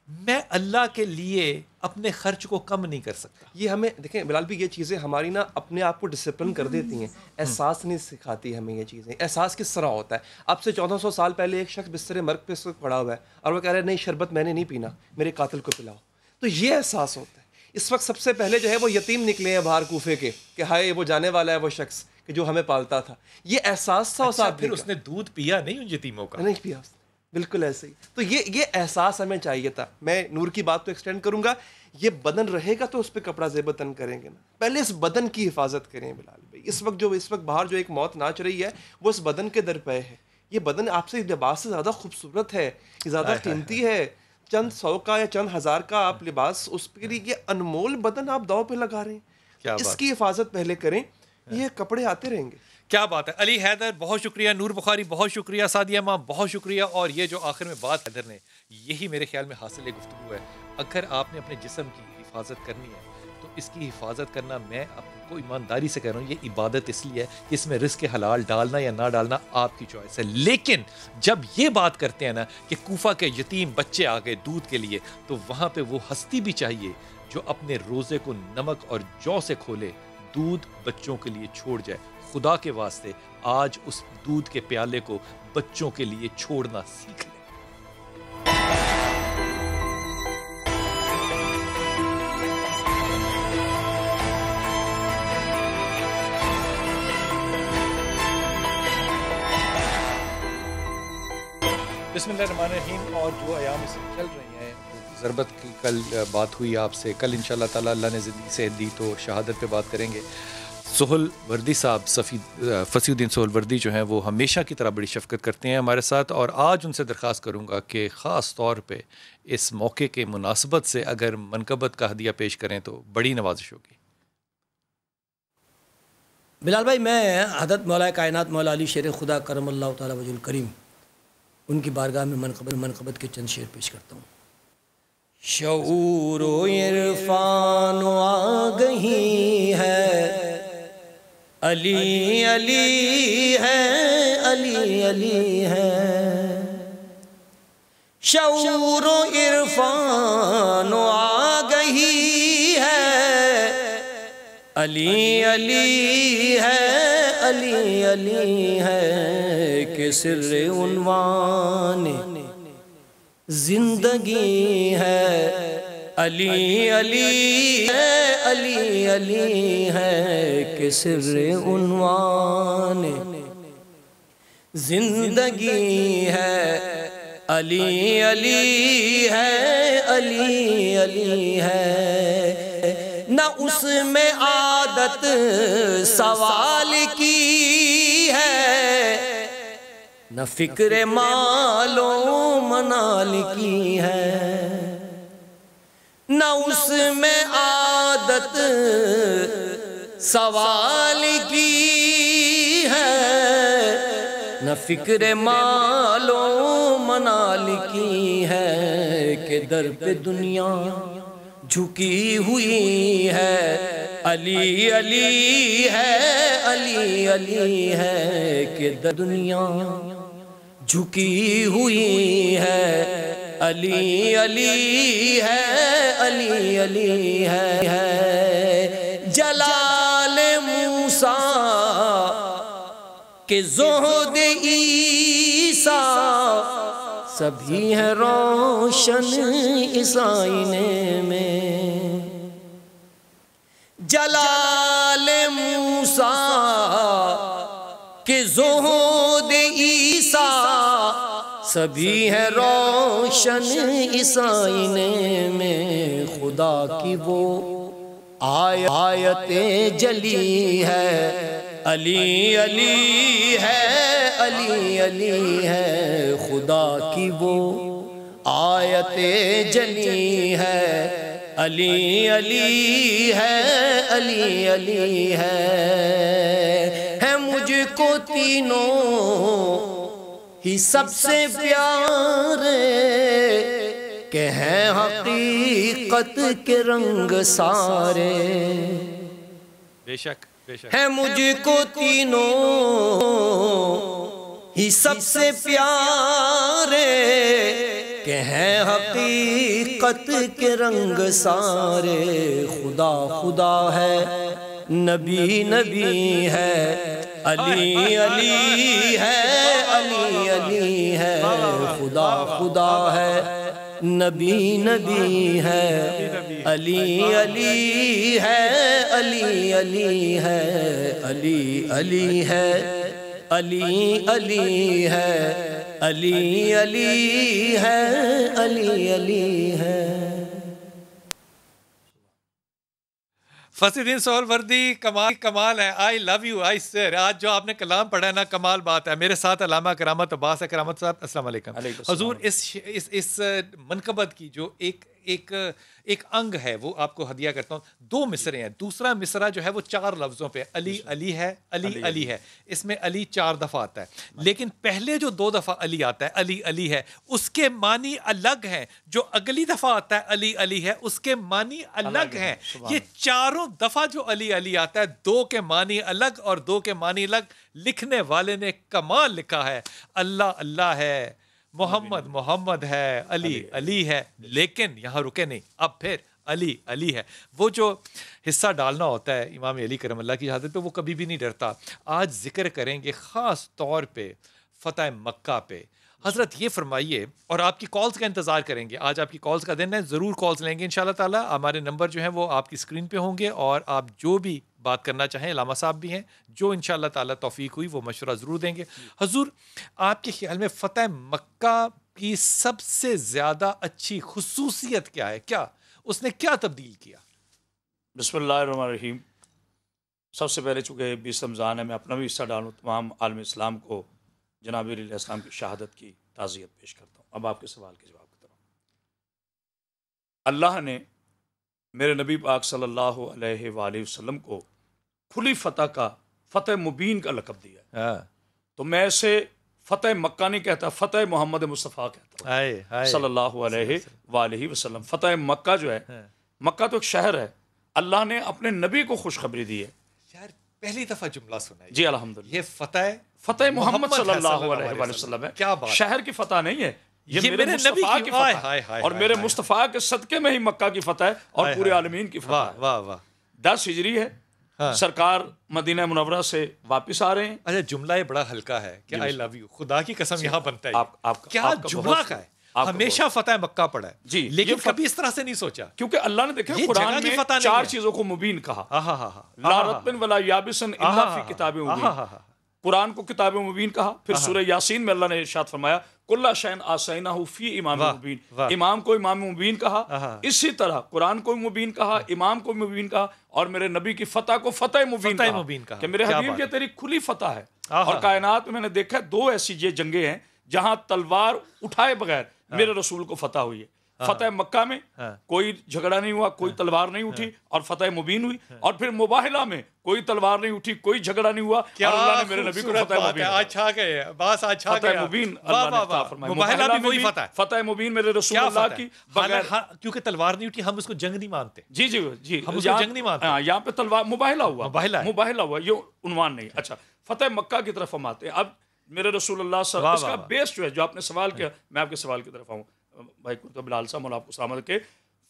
मैं अल्लाह के लिए अपने खर्च को कम नहीं कर सकता। ये हमें देखें बिलाल भी, ये चीज़ें हमारी ना अपने आप को डिसिप्लिन कर देती हैं, एहसास नहीं सिखाती हमें ये चीज़ें। एहसास किस तरह होता है? अब से 1400 साल पहले एक शख्स बिस्तर मर्ग पे पड़ा हुआ है और वो कह रहा है नहीं शरबत मैंने नहीं पीना, मेरे कातिल को पिलाओ। तो ये एहसास होता है। इस वक्त सबसे पहले जो है वो यतीम निकले हैं बाहर कूफे के कि हाय वो जाने वाला है वो शख्स कि जो हमें पालता था। ये एहसास था। अच्छा, फिर उसने दूध पिया नहीं उन यतीमों का? नहीं पिया उसने, बिल्कुल ऐसे ही। तो ये एहसास हमें चाहिए था। मैं नूर की बात तो एक्सटेंड करूंगा, ये बदन रहेगा तो उस पर कपड़ा ज़ेबतन करेंगे ना, पहले इस बदन की हिफाजत करें बिलाल भाई। इस वक्त बाहर जो एक मौत नाच रही है वो इस बदन के दर पे है। ये बदन आपसे लिबास से ज़्यादा खूबसूरत है, ये ज़्यादा कीमती है। चंद 100 का या चंद 1000 का आप लिबास, उसके लिए ये अनमोल बदन आप दाव पे लगा रहे हैं। इसकी हिफाजत पहले करें, ये कपड़े आते रहेंगे। क्या बात है। अली हैदर बहुत शुक्रिया, नूर बुखारी बहुत शुक्रिया, सादिया माँ बहुत शुक्रिया। और ये जो आखिर में बात हैदर ने, यही मेरे ख्याल में हासिल गुफ्तगू है। अगर आपने अपने जिस्म की हिफाजत करनी है तो इसकी हिफाजत करना मैं अपनी आपको ईमानदारी से कह रहा हूँ, ये इबादत इसलिए है कि इसमें रिस्क हलाल डालना या ना डालना आपकी चॉइस है। लेकिन जब ये बात करते हैं ना कि कूफा के यतीम बच्चे आ गए दूध के लिए, तो वहाँ पे वो हस्ती भी चाहिए जो अपने रोज़े को नमक और जौ से खोले, दूध बच्चों के लिए छोड़ जाए। खुदा के वास्ते आज उस दूध के प्याले को बच्चों के लिए छोड़ना सीख लें। बिस्मिल्लाहिर्रहमानिर्रहीम। और जो अयाम इसमें चल रही हैं, ज़रबत की कल बात हुई आपसे, कल इंशाअल्लाह ताला अल्लाह ने ज़िंदगी से दी तो शहादत पे बात करेंगे। सोहल वर्दी साहब, फसीउद्दीन सोहल वर्दी जो हैं, वो हमेशा की तरह बड़ी शफ़क़त करते हैं हमारे साथ, और आज उनसे दरख्वास्त करूँगा कि ख़ास तौर पे इस मौके के मुनासबत से अगर मनकबत का हदिया पेश करें तो बड़ी नवाजिश होगी। बिलाल भाई, मैं हज़रत मौला कायनात मौला अली शेर खुदा करमल्लाहु तआला वजहुल करीम उनकी बारगाह में मनकबत के चंद शेर पेश करता हूँ। शऊर इरफान आ गई है, अली अली है, अली अली है। शऊर इरफान आ गई है, अली अली है, अली अली है। के सिर्रे उन्वान जिंदगी है, अली अली है, अली अली है। के सिर्रे उन्वान जिंदगी है, अली अली है, अली अली है। न उसमें आदत सवाल की है, न फिक्र मालो मनाल की है। न उसमें आदत सवाल की है, न फिक्र मालो मनाल की है। के दर पे दुनिया झुकी हुई है, अली अली है, अली अली है। के दर दुनिया झुकी हुई है, अली अली है, अली अली है। जलाल मूसा के ज़ोहद ईसा सभी है रोशन इस आईने में। जलाल मूसा के ज़ोहद ईसा सभी है रोशन इस आईने में। खुदा की वो आयतें जली है, अली अली है, अली अली है। खुदा की वो आयतें जली है, अली अली है, अली अली है। मुझको तीनों ही सबसे प्यारे के हैं हकीकत के रंग सारे। बेशक बेशक है मुझको तीनों ही सबसे प्यारे के हैं हकीकत के रंग सारे। खुदा खुदा है, नबी नबी है, अली अली है, अली अली है। खुदा खुदा है, नबी नबी है, अली अली है, अली अली है। अली अली है, अली अली है, अली अली है, अली अली है। फसीउद्दीन सोहल वर्दी, कमाल है। I love you I sir. आज जो आपने कलाम पढ़ा है ना, कमाल बात है। मेरे साथ अल्लामा करामत अब्बास है। करामत साहब अस्सलाम वालेकुम। हुजूर, इस मनकबत की जो एक एक एक अंग है वो आपको हदिया करता हूँ। 2 मिसरे हैं, दूसरा मिसरा जो है वो 4 लफ्जों पे अली अली है, अली अली है, इसमें अली 4 दफा आता है, लेकिन पहले जो 2 दफा अली आता है अली अली है उसके मानी अलग हैं, जो अगली दफा आता है अली अली है उसके मानी अलग हैं। ये चारों दफा जो अली अली आता है 2 के मानी अलग और 2 के मानी अलग। लिखने वाले ने कमाल लिखा है, अल्लाह अल्लाह है, मोहम्मद मोहम्मद है, अली अली है, लेकिन यहाँ रुके नहीं, अब फिर अली अली है। वो जो हिस्सा डालना होता है इमाम अली करम की शहादत पे वो कभी भी नहीं डरता। आज जिक्र करेंगे ख़ास तौर पे फ़तह मक्का पे। हज़रत ये फरमाइए, और आपकी कॉल्स का इंतज़ार करेंगे, आज आपकी कॉल्स का दिन है, ज़रूर कॉल्स लेंगे इंशाल्लाह ताला। हमारे नंबर जो हैं वो आपकी स्क्रीन पे होंगे और आप जो भी बात करना चाहें, लामा साहब भी हैं जो इंशाल्लाह ताला तौफीक हुई वो मशवरा ज़रूर देंगे। हुज़ूर, आपके ख्याल में फ़तह मक्का की सबसे ज़्यादा अच्छी खुसूसियत क्या है? क्या उसने क्या तब्दील किया? बिस्मिल्लाहिर्रहमानिर्रहीम। सबसे पहले चूँकि 20 रमज़ान है, मैं अपना भी हिस्सा डालूँ, तमाम आलम इस्लाम को जनाब अलैहिस्सलाम की शहादत की ताज़ियत पेश करता हूँ। अब आपके सवाल के जवाब की तरफ। अल्लाह ने मेरे नबी पाक सल्लल्लाहु अलैहि वसल्लम को खुली फ़तह का, फ़तह मुबीन का लक़ब दिया है। तो मैं इसे फ़तह मक्का नहीं कहता, फ़तह मोहम्मद मुस्तफ़ा कहता हूँ सल्लल्लाहु अलैहि वसल्लम। फ़तह मक्का जो है, मक्का तो एक शहर है, अल्लाह ने अपने नबी को खुशखबरी दी है। यार पहली दफ़ा जुमला सुना है जी अल्हम्दुलिल्लाह। ये फ़तह मोहम्मद सल्लल्लाहु अलैहि वसल्लम है। क्या बात, शहर की फ़तह नहीं है, ये मेरे मुस्तफ़ा की फ़तह है, और मेरे मुस्तफ़ा के सदक़े में ही मक्का की फ़तह है और पूरे आलमीन की फ़तह है। वाह वाह। 10 हिजरी है, सरकार मदीना मुनव्वरा से वापस आ रहे हैं। अच्छा, जुमला ये बड़ा हल्का है कि आई लव यू, खुदा की कसम यहाँ बनता है। क्या आपका जुमला का है? हमेशा फ़तह मक्का पड़ा है जी, लेकिन कभी इस तरह से नहीं सोचा, क्योंकि अल्लाह ने देखा कुरान में 4 चीजों को मुबीन कहा। ला रत्बिन वला याबिसन इल्ला फी किताबिन मुबीन। कुरान को किताब मुबीन कहा। फिर सूरह यासीन में अल्लाह ने इरशाद फरमाया कुल्ला शैन आसैनाहु फी इमाम मुबीन। इमाम को इमाम मुबीन कहा। इसी तरह कुरान को मुबीन कहा, इमाम को मुबीन कहा, और मेरे नबी की फतह को फतह मुबीन कहा कि मेरे हबीब ये तेरी खुली फतह है। और कायनात में मैंने देखा 2 ऐसी ये जंगे हैं जहां तलवार उठाए बगैर मेरे रसूल को फतह हुई है। फतह मक्का में कोई झगड़ा नहीं हुआ, कोई तलवार नहीं उठी, और फतह मुबीन हुई। और फिर मुबाहिला में कोई तलवार नहीं उठी, कोई झगड़ा नहीं हुआ, और अल्लाह ने मेरे नबी को फतह मुबीन। अच्छा गए बस, अच्छा फतह मुबीन अल्लाह ने अता फरमाई। मुबाहिला भी वही फतह है, फतह मुबीन मेरे रसूल अल्लाह की बगैर, क्योंकि तलवार नहीं उठी हम उसको जंग नहीं मानते। जी जी जी, हम उसको जंग नहीं मानते। यहाँ पे तलवार मुबाहिला हुआ, मुबाहिला हुआ, ये उन्वान नहीं। अच्छा, फतह मक्का की तरफ हम आते हैं। अब मेरे रसूल अल्लाह इसका बेस जो है, जो आपने सवाल किया, मैं आपके सवाल की तरफ आऊँ भाई कुर्ता बिलाल साहब, मौला आपको सलामत के।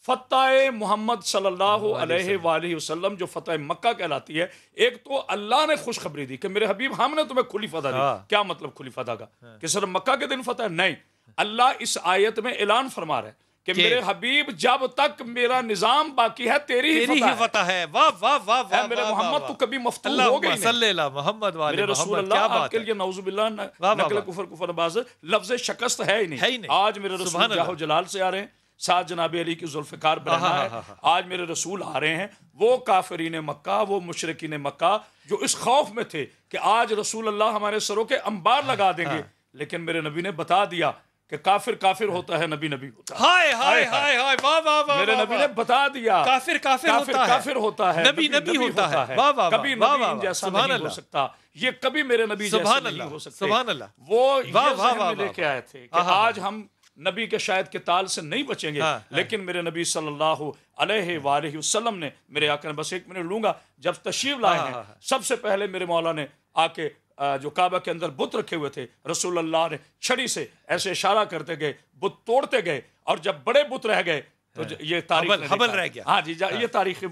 फतह मोहम्मद सल्लल्लाहु अलैहि वसल्लम जो फतह मक्का कहलाती है, एक तो अल्लाह ने खुशखबरी दी कि मेरे हबीब हमने तुम्हें खुली फतह दी। क्या मतलब खुली फतह का? कि सिर्फ मक्का के दिन फतह नहीं, अल्लाह इस आयत में ऐलान फरमा रहा है कि मेरे हबीब जब तक मेरा निजाम बाकी है तेरी ही फतह है। वाह वाह वाह वाह, मेरे मोहम्मद तो कभी मफ्तून हो गए नहीं। मोहम्मद वाले मेरे रसूल अल्लाह आपके लिए नौजुबिल्लाह नकल कुफर बाज़ लफ्ज़ शिकस्त है ही नहीं। आज मेरे रसूल जाहो जलाल से आ रहे हैं, साथ जनाब अली की जुल्फ़िकार बरहना है। आज मेरे रसूल आ रहे हैं, वो काफिरीन मक्का, वो मुशरिकीन मक्का जो इस खौफ में थे कि आज रसूल अल्लाह हमारे सरों के अंबार लगा देंगे, लेकिन मेरे नबी ने बता दिया कि काफिर काफिर होता है, नबी नबी होता है। हाय हाय हाय हाय, वाह वाह वाह, मेरे नबी ने बता दिया काफिर काफिर होता है, नबी नबी होता है। वाह वाह, कभी नबी जैसा नहीं हो सकता, ये कभी मेरे नबी जैसा नहीं हो सकता। सुभान अल्लाह। वो ये लेके आए थे कि आज हम नबी के शायद के ताल से नहीं बचेंगे, लेकिन मेरे नबी सल्लल्लाहु अलैहि वसल्लम ने, मेरे आका ने, बस 1 मिनट लूंगा, जब तशरीफ लाए हैं, सबसे पहले मेरे मौला ने आके जो काबा के अंदर बुत रखे हुए थे, रसूल अल्लाह ने छड़ी से ऐसे इशारा करते गए, बुत तोड़ते गए, और जब बड़े बुत रह गए तो ये तारीख हबल रह गया। हाँ जी, ये तारीख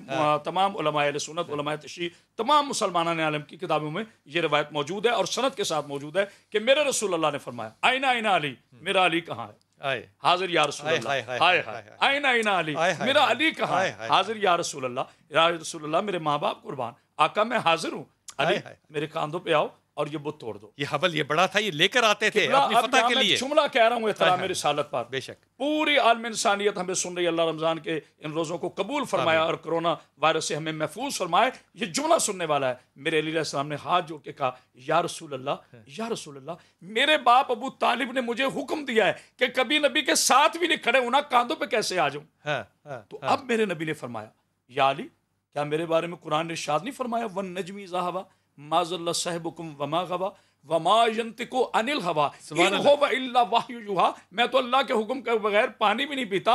तमाम उलमाए अहले सुन्नत, उलमाए तशरीह, तमाम मुसलमान आलम की किताबों में ये रवायत मौजूद है और सनद के साथ मौजूद है कि मेरे रसूल अल्लाह ने फरमाया, आइना आइना अली, मेरा अली कहाँ है? हाजिर या रसूल अल्लाह। हाय हाय, आइना आइना अली, मेरा अली कहाँ है? हाजिर या रसूल अल्लाह। या रसूल अल्लाह, मेरे माँ बाप कुर्बान, आका मैं हाजिर हूँ, अली मेरे कांधों पे आओ, और ये बुत तोड़ दो। ये हबल ये बड़ा था, ये लेकर आते थे अपनी फतह के लिए। जुमला कह रहा हूँ एहतराम रिसालत पर, बेशक पूरी आलम इंसानियत हमें सुन रही है। अल्लाह रमज़ान के इन रोज़ों को कबूल फरमाया और कोरोना वायरस से हमें महफूज फरमाए। ये जुमला सुनने वाला है। मेरे अली अलैहिस्सलाम ने हाथ जोड़ के कहा, या रसूल अल्लाह, या रसूल अल्लाह, मेरे बाप अबू तालिब ने मुझे हुक्म दिया है कि कभी नबी के साथ भी नहीं खड़े होना, कांधों पे कैसे आ जाऊं। तो अब मेरे नबी ने फरमाया, या अली, क्या मेरे बारे में कुरान ने इरशाद नहीं फरमाया, वन नजमी ज़ाहवा माज़ल्ला साहिबुकुम वमा गवा वमा यंतिकु अनिल हवा इन हुवा इल्ला वहयु युहा। मैं तो अल्लाह के हुक्म के बगैर पानी भी नहीं पीता।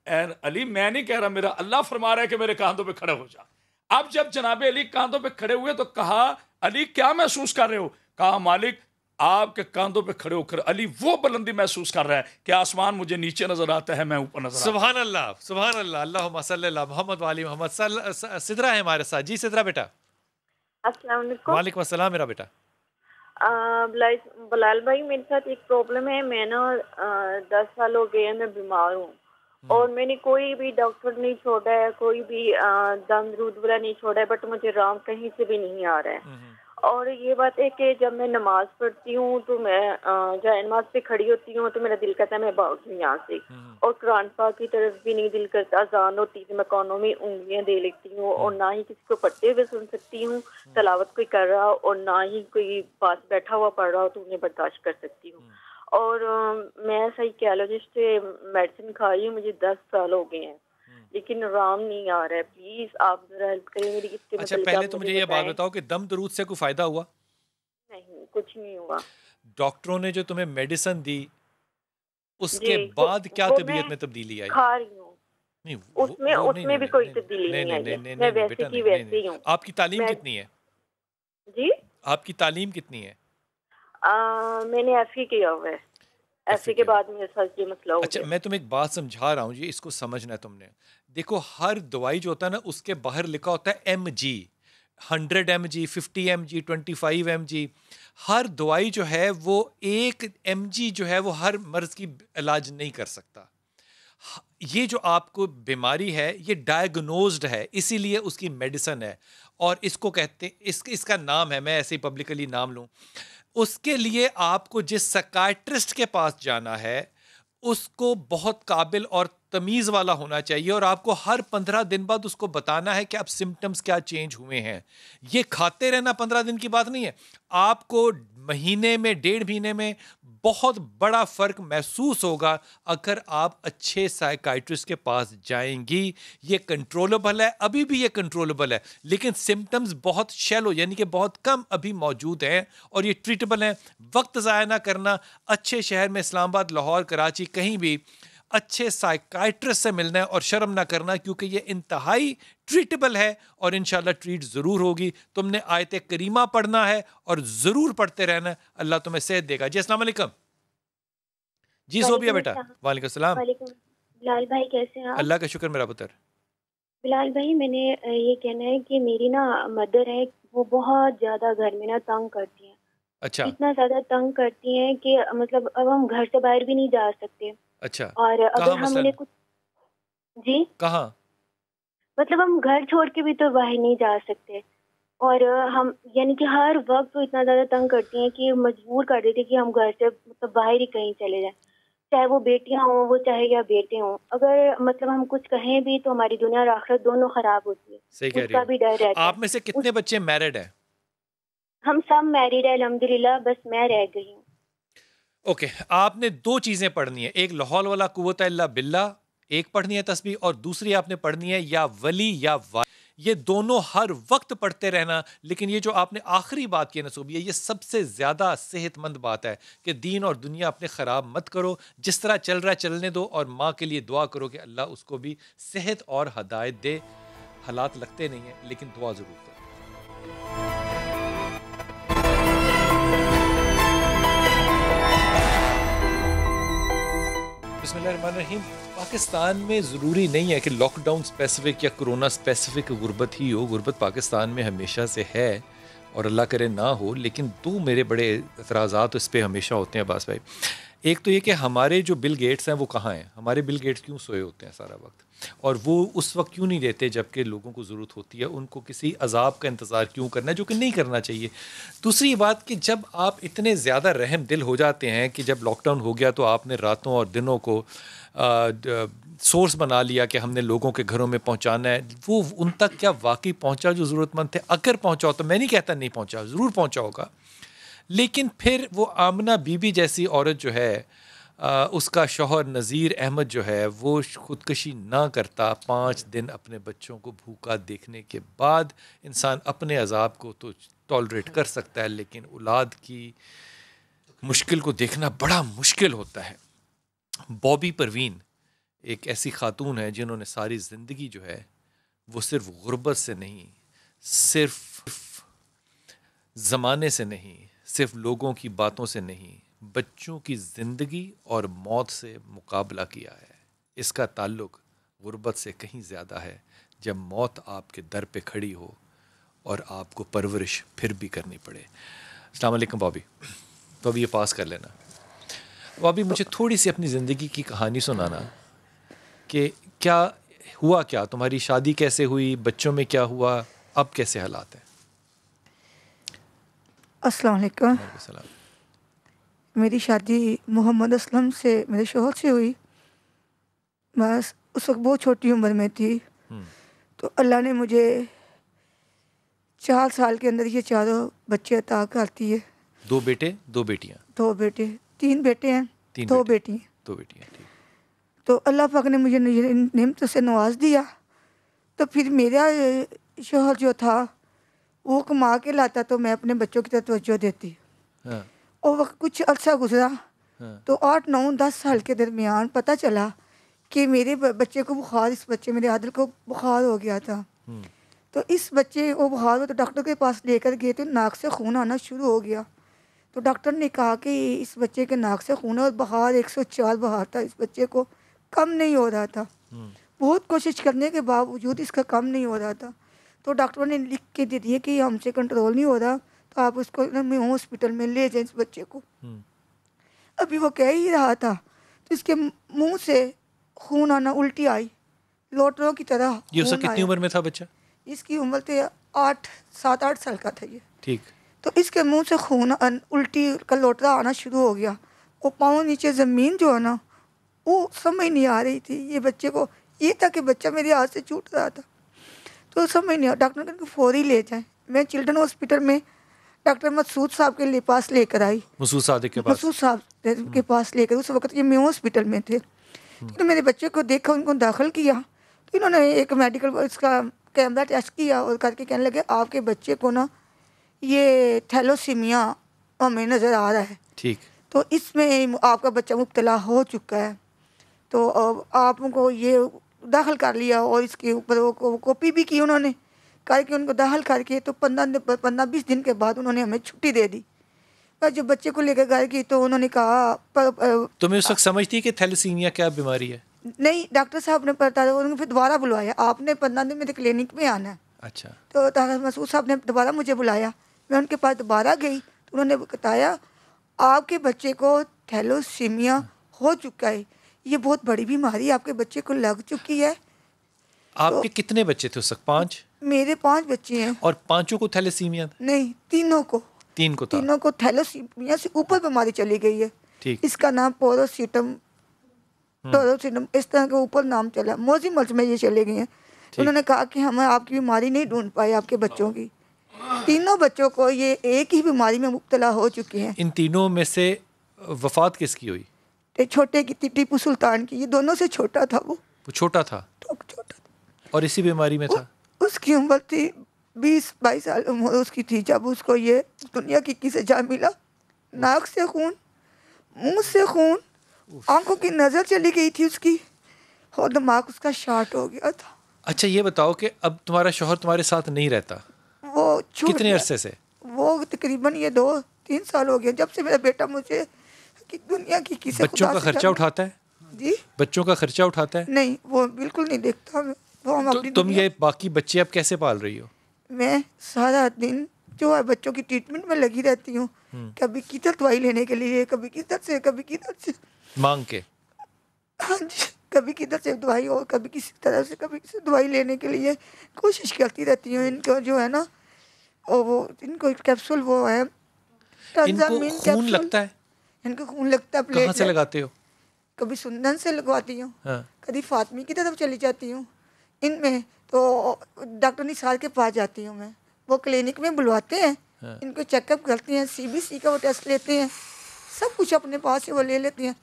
अली, मैं नहीं कह रहा, मेरा अल्लाह फरमा रहा है कि मेरे कांधों पे खड़े हो जा। अब जब जनाब अली कांधों पे खड़े हुए तो कहा, अली क्या महसूस कर रहे हो? कहा, मालिक आपके कांधों पे खड़े होकर अली वो बुलंदी महसूस कर रहा है कि आसमान मुझे नीचे नजर आता है, मैं ऊपर नजर आता हूं। सुभान अल्लाह, सुभान अल्लाह, अल्लाहुम्मा सल्ली अला मोहम्मद वाली मोहम्मद। सिद्रा है हमारे साथ। जी सिद्रा बेटा। अस्सलाम वालेकुम। वालेकुम अस्सलाम मेरा बेटा। बलाल भाई, मेरे साथ एक प्रॉब्लम है। मैं ना 10 साल हो गए हैं, मैं बीमार हूँ और मैंने कोई भी डॉक्टर नहीं छोड़ा है, कोई भी दम दूध वाला नहीं छोड़ा है, बट मुझे आराम कहीं से भी नहीं आ रहा है। और ये बात है कि जब मैं नमाज पढ़ती हूँ तो मैं जब नमाज पे खड़ी होती हूँ तो मेरा दिल करता है मैं भाग जाऊँ यहाँ से, और कुरान पाक की तरफ भी नहीं दिल करता। अजान होती है, मैं कानों में उंगलियां दे लेती हूँ और ना ही किसी को पढ़ते हुए सुन सकती हूँ, तलावत कोई कर रहा और ना ही कोई पास बैठा हुआ पढ़ रहा हो तो उन्हें बर्दाश्त कर सकती हूँ। और मैं साइकियालॉजिस्ट से मेडिसिन खाई हूँ, मुझे 10 साल हो गए हैं लेकिन आराम नहीं आ रहा है। प्लीज आप जरा हेल्प करें मेरी। अच्छा, पहले तो मुझे ये बात बताओ कि दम दरूद से कोई फायदा हुआ? नहीं, कुछ नहीं हुआ। डॉक्टरों ने जो तुम्हें मेडिसिन दी उसके बाद क्या तबीयत में तब्दीली आई? खा रही हूँ, उसमें भी कोई तब्दीली नहीं आई है, मैं वैसे की वैसे ही हूँ। आपकी तालीम कितनी है? जी, आपकी तालीम कितनी है? मैंने एफए किया हुआ है, एफए के बाद मेरे साथ ये मसला हो गया। अच्छा, मैं तुम्हें एक बात समझा रहा हूँ जी, इसको समझना है तुमने। देखो, हर दवाई जो होता है ना उसके बाहर लिखा होता है mg, 100 mg, 50 mg, 25 mg। हर दवाई जो है वो 1 mg जो है वो हर मर्ज की इलाज नहीं कर सकता। ये जो आपको बीमारी है ये डायग्नोज्ड है, इसीलिए उसकी मेडिसिन है और इसको कहते इसका नाम है, मैं ऐसे ही पब्लिकली नाम लूँ, उसके लिए आपको जिस साइकियाट्रिस्ट के पास जाना है उसको बहुत काबिल और तमीज़ वाला होना चाहिए और आपको हर 15 दिन बाद उसको बताना है कि अब सिम्टम्स क्या चेंज हुए हैं। ये खाते रहना 15 दिन की बात नहीं है, आपको महीने में 1.5 महीने में बहुत बड़ा फ़र्क महसूस होगा अगर आप अच्छे साइकियाट्रिस्ट के पास जाएंगी। ये कंट्रोलेबल है, अभी भी ये कंट्रोलेबल है, लेकिन सिम्टम्स बहुत शैलो यानी कि बहुत कम अभी मौजूद हैं और ये ट्रीटेबल हैं। वक्त ज़ाया ना करना, अच्छे शहर में इस्लामाबाद, लाहौर, कराची कहीं भी अच्छे साइकियाट्रिस्ट से मिलना है और शर्म ना करना, क्योंकि ये इंतहाई ट्रीटेबल है और इंशाल्लाह ट्रीट ज़रूर होगी। तुमने आयत करीमा पढ़ना है और ज़रूर पढ़ते रहना है, अल्लाह तुम्हें सेहत देगा। जी अस्सलाम वालेकुम। जी सोबिया बेटा। वालेकुम सलाम। बिलाल भाई कैसे हैं आप? अल्लाह का शुक्र मेरा पुत्र। बिलाल भाई, मैंने ये कहना है कि मेरी ना मदर है, वो बहुत ज़्यादा घर में ना तंग करती हैं। अच्छा। इतना ज़्यादा तंग करती हैं कि मतलब अब हम घर से बाहर भी नहीं जा सकते। अच्छा। और अगर हम उन्हें कुछ जी कहाँ मतलब हम घर छोड़ के भी तो बाहर नहीं जा सकते और हम यानी कि हर वक्त तो इतना ज़्यादा तंग करती हैं कि मजबूर कर देती है कि हम घर से मतलब बाहर ही कहीं चले जाएं, चाहे वो बेटियां हों वो चाहे या बेटे हों। अगर मतलब हम कुछ कहें भी तो हमारी दुनिया और आखिरत दोनों खराब होती है। सही कह रही उसका भी डर रहता है। आप में से कितने बच्चे मैरिड हैं? हम सब मैरिड है अल्हम्दुलिल्लाह, बस मैं रह गई हूँ। ओके, आपने 2 चीज़ें पढ़नी है, एक लाहौल वाला कुव्वत इल्ला बिल्लाह एक पढ़नी है तस्बीह, और दूसरी आपने पढ़नी है या वली या वा। ये दोनों हर वक्त पढ़ते रहना। लेकिन ये जो आपने आखिरी बात की नसूबिया, ये सबसे ज़्यादा सेहतमंद बात है कि दीन और दुनिया अपने ख़राब मत करो, जिस तरह चल रहा है चलने दो और माँ के लिए दुआ करो कि अल्लाह उसको भी सेहत और हदायत दे। हालात लगते नहीं हैं लेकिन दुआ ज़रूर करो। बिस्मिल्लाहिर्रहमानिर्रहीम। पाकिस्तान में ज़रूरी नहीं है कि लॉकडाउन स्पेसिफिक या कोरोना स्पेसिफिक गुर्बत ही हो। गुर्बत पाकिस्तान में हमेशा से है और अल्लाह करे ना हो, लेकिन 2 मेरे बड़े एतराज़ात इस पर हमेशा होते हैं अब्बास भाई। एक तो ये कि हमारे जो बिल गेट्स हैं वो कहाँ हैं, हमारे बिल गेट्स क्यों सोए होते हैं सारा वक्त, और वो उस वक्त क्यों नहीं देते जबकि लोगों को ज़रूरत होती है, उनको किसी अजाब का इंतज़ार क्यों करना है जो कि नहीं करना चाहिए। दूसरी बात कि जब आप इतने ज़्यादा रहम दिल हो जाते हैं कि जब लॉकडाउन हो गया तो आपने रातों और दिनों को सोर्स बना लिया कि हमने लोगों के घरों में पहुंचाना है, वो उन तक क्या वाकई पहुंचा जो ज़रूरतमंद थे? अगर पहुंचा हो तो मैं नहीं कहता नहीं पहुंचा, ज़रूर पहुंचा होगा, लेकिन फिर वो आमना बीबी जैसी औरत जो है, उसका शौहर नज़ीर अहमद जो है वो ख़ुदकशी ना करता, 5 दिन अपने बच्चों को भूखा देखने के बाद इंसान अपने अजाब को तो टॉलरेट कर सकता है, लेकिन औलाद की मुश्किल को देखना बड़ा मुश्किल होता है। बॉबी परवीन एक ऐसी खातून है जिन्होंने सारी ज़िंदगी जो है वो सिर्फ गुर्बत से नहीं, सिर्फ ज़माने से नहीं, सिर्फ लोगों की बातों से नहीं, बच्चों की ज़िंदगी और मौत से मुकाबला किया है। इसका ताल्लुक़ गुर्बत से कहीं ज़्यादा है, जब मौत आपके दर पे खड़ी हो और आपको परवरिश फिर भी करनी पड़े। अस्सलाम वालेकुम बॉबी। तो अभी ये पास कर लेना। बॉबी, मुझे थोड़ी सी अपनी ज़िंदगी की कहानी सुनाना कि क्या हुआ, क्या तुम्हारी शादी कैसे हुई, बच्चों में क्या हुआ, अब कैसे हालात हैं? अस्सलाम वालेकुम। मेरी शादी मोहम्मद असलम से, मेरे शौहर से हुई। बस उस वक्त बहुत छोटी उम्र में थी, तो अल्लाह ने मुझे 4 साल के अंदर ये चारों बच्चे अता कर दिए। 2 बेटे 2 बेटियाँ? 2 बेटे, 3 बेटे हैं, 2 बेटियाँ। 2 बेटियाँ, ठीक। तो अल्लाह पाक ने मुझे नेमतों से नवाज दिया। तो फिर मेरा शौहर जो था वो कमा के लाता तो मैं अपने बच्चों की तरफ तवज्जो देती। हाँ। और वक्त कुछ अरसा गुजरा। हाँ। तो 8, 9, 10 साल के दरमियान पता चला कि मेरे बच्चे को बुखार, इस बच्चे मेरे आदिल को बुखार हो गया था। तो इस बच्चे को बुखार हो तो डॉक्टर के पास लेकर गए तो नाक से खून आना शुरू हो गया। तो डॉक्टर ने कहा कि इस बच्चे के नाक से खून और बुखार 104 बुखार था, इस बच्चे को कम नहीं हो रहा था। बहुत कोशिश करने के बावजूद इसका कम नहीं हो रहा था। तो डॉक्टरों ने लिख के दे दिए कि हमसे कंट्रोल नहीं हो रहा, तो आप उसको हॉस्पिटल में ले जाएं इस बच्चे को। अभी वो कह ही रहा था तो इसके मुंह से खून आना, उल्टी आई लोटरों की तरह। ये उसका कितनी उम्र में था बच्चा? इसकी उम्र थे 7-8 साल का था ये। ठीक। तो इसके मुंह से खून उल्टी का लोटरा आना शुरू हो गया। वो पाँव नीचे ज़मीन जो है ना वो समझ नहीं आ रही थी ये बच्चे को, ये था कि बच्चा मेरे हाथ से छूट रहा था। तो समझ नहीं आ, डॉक्टर ने कहा फौरी ले जाएं। मैं चिल्ड्रन हॉस्पिटल में डॉक्टर मसूद साहब के पास लेकर आई। मसूद साहब के पास लेकर, उस वक्त ये मैं हॉस्पिटल में थे। तो मेरे बच्चे को देखा, उनको दाखिल किया। तो इन्होंने एक मेडिकल इसका कैमरा टेस्ट किया और करके कहने लगे आपके बच्चे को ना ये थैलोसीमिया हमें नज़र आ रहा है। ठीक। तो इसमें आपका बच्चा मुब्तला हो चुका है, तो आपको ये दाखिल कर लिया। और इसके ऊपर वो कॉपी भी की उन्होंने करके, उनको दाखिल करके तो 15-20 दिन के बाद उन्होंने हमें छुट्टी दे दी। पर जब बच्चे को लेकर घर की तो उन्होंने कहा तुम्हें उस वक्त समझती कि थैलेसीमिया क्या बीमारी है? नहीं, डॉक्टर साहब ने बताया, उन्होंने फिर दोबारा बुलवाया, आपने 15 दिन में क्लिनिक में आना है। अच्छा। तो डॉक्टर मसूद साहब ने दोबारा मुझे बुलाया, मैं उनके पास दोबारा गई तो उन्होंने बताया आपके बच्चे को थैलोसीमिया हो चुका है, ये बहुत बड़ी बीमारी आपके बच्चे को लग चुकी है। आपके कितने बच्चे थे उस वक्त? 5? मेरे 5 बच्चे हैं। और 5 को थैलेसीमिया था? नहीं, 3 को। 3 को था। 3 को थैलेसीमिया से ऊपर बीमारी चली गई है। ठीक। इसका नाम पोरोसिटम इस तरह के ऊपर नाम चला, मोजी मल्च में ये चले गए हैं। उन्होंने कहा कि हम आपकी बीमारी नहीं ढूंढ पाए आपके बच्चों की। 3 बच्चों को ये एक ही बीमारी में मुब्तला हो चुके हैं। इन तीनों में से वफात किसकी हुई? छोटे की टीपू सुल्तान की, ये दोनों से छोटा था। वो छोटा था? छोटा था। और इसी बीमारी में था? उसकी उम्र थी 20-22 साल उम्र उसकी थी जब उसको ये दुनिया की सजा मिला। नाक से खून, मुंह से खून, आंखों की नज़र चली गई थी उसकी और दिमाग उसका शॉर्ट हो गया था। अच्छा, ये बताओ कि अब तुम्हारा शौहर तुम्हारे साथ नहीं रहता? वो कितने अरसे से? वो तकरीबन ये 2-3 साल हो गया जब से मेरा बेटा मुझे कि दुनिया की किसी बच्चों का खर्चा उठाता है? जी। बच्चों का खर्चा उठाता है? नहीं, वो बिल्कुल नहीं देखता। वो हम तुम ये बाकी बच्चे अब कैसे पाल रही हो? मैं सारा दिन जो है बच्चों की ट्रीटमेंट में लगी रहती हूँ, कभी किधर दवाई लेने के लिए, कभी किधर से मांग के, हाँ जी, कभी किधर से दवाई और कभी किसी तरह से, कभी किसी दवाई लेने के लिए कोशिश करती रहती हूँ। इनको जो है ना, और वो इनको कैप्सूल वो है इनको खून लगता है, इनको खून लगता है। कहाँ से लगाते हो? कभी सुंदन से लगवाती हूँ, हाँ। कभी फातमी की तरफ चली जाती हूँ। इनमें तो डॉक्टर निसार के पास जाती हूँ मैं, वो क्लिनिक में बुलवाते हैं, हाँ। इनको चेकअप करते हैं, CBC का वो टेस्ट लेते हैं, सब कुछ अपने पास से वो ले लेती हैं।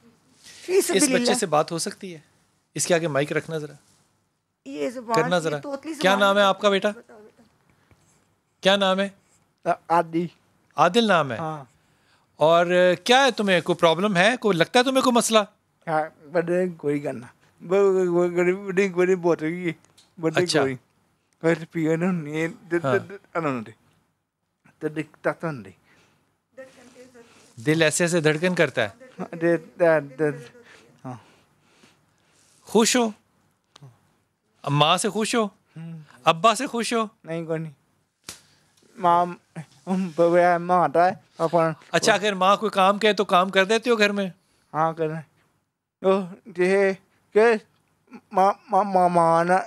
इस बच्चे से बात हो सकती है? इसके आगे माइक रखना जरा, ये करना जरा। क्या नाम है आपका बेटा? क्या नाम है? आदि। आदिल नाम है। हाँ। और क्या है तुम्हें, कोई प्रॉब्लम है, कोई लगता है तुम्हें कोई मसला? हाँ, बड़े कोई करना बड़ी बहुत रही है, बड़ी अच्छा। कोई पियो नहीं तो दिखता तो नहीं, दिल ऐसे ऐसे धड़कन करता है। हाँ। खुश हो? माँ से खुश हो? अब्बा से खुश हो? नहीं कोई नहीं, माँ आता है अपन। अच्छा, अगर माँ कोई काम कहे तो काम कर देते हो घर में? हाँ करना तो जे के माँ ना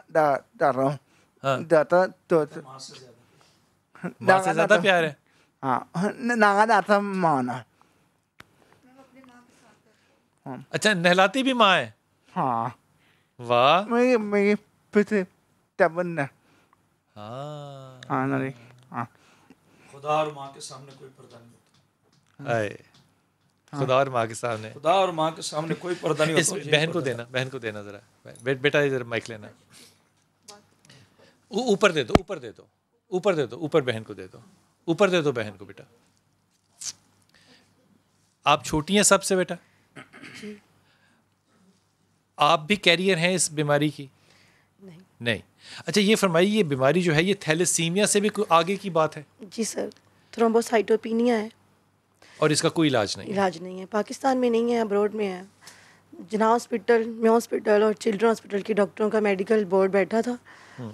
रहा हूँ, दाता तो माँ से ज्यादा प्यार है। हाँ, ना दाता माँ ना। अच्छा, नहलाती भी माँ है? हाँ। वाह। मैं फिर तब ना। हाँ। हाँ नहीं। हाँ। खुदा और माँ के सामने कोई पर्दा नहीं होता। आए, खुदा और माँ के सामने, खुदा और माँ के सामने कोई पर्दा नहीं होता। इस बहन को देना जरा, बेटा इधर माइक लेना, ऊपर दे दो, ऊपर बहन को दे दो, ऊपर दे दो बहन को। बेटा आप छोटी हैं सबसे बेटा, आप भी कैरियर हैं इस बीमारी की? नहीं। अच्छा, ये फरमाइए, ये बीमारी जो है ये थैलेसीमिया से भी कोई आगे की बात है? जी सर, थ्रोम्बोसाइटोपिनिया है और इसका कोई इलाज नहीं? इलाज नहीं है, पाकिस्तान में नहीं है, अब्रॉड में है। जिना हॉस्पिटल, मे हॉस्पिटल और चिल्ड्रन हॉस्पिटल के डॉक्टरों का मेडिकल बोर्ड बैठा था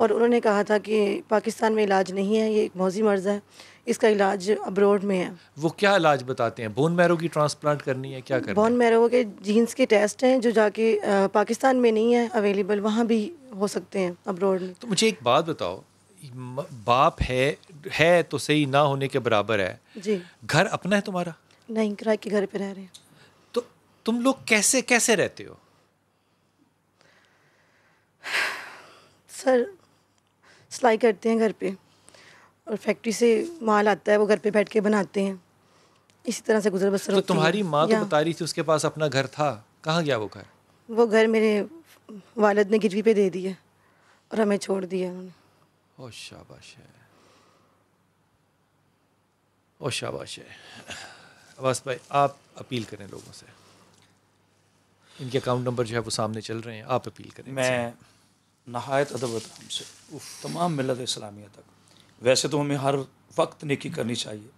और उन्होंने कहा था कि पाकिस्तान में इलाज नहीं है, ये एक मौजी मर्ज़ है, इसका इलाज अब्रॉड में है। वो क्या इलाज बताते हैं? बोन मैरो की ट्रांसप्लांट करनी है, क्या करना है? बोन मैरो के जीन्स के टेस्ट हैं जो जाके पाकिस्तान में नहीं है अवेलेबल, वहाँ भी हो सकते हैं अब्रॉड में। तो मुझे एक बात बताओ, बाप है तो सही, ना होने के बराबर है जी। घर अपना है तुम्हारा? नहीं, किराए के घर पे रह रहे हैं। तो तुम लोग कैसे रहते हो? सर सिलाई करते हैं घर पे और फैक्ट्री से माल आता है, वो घर पे बैठ के बनाते हैं, इसी तरह से गुजर बसर। तो तुम्हारी माँ तो बता रही थी उसके पास अपना घर था, कहाँ गया वो घर? वो घर मेरे वालिद ने गिरवी पे दे दिया और हमें छोड़ दिया उन्होंने। ओ शाबाश है, ओ शाबाश है। अब्बास भाई, आप अपील करें लोगों से, इनके अकाउंट नंबर जो है वो सामने चल रहे हैं, आप अपील करें। मैं नहायत अदब हमसे तमाम मिलत इस्लामिया तक, वैसे तो हमें हर वक्त नेकी करनी चाहिए,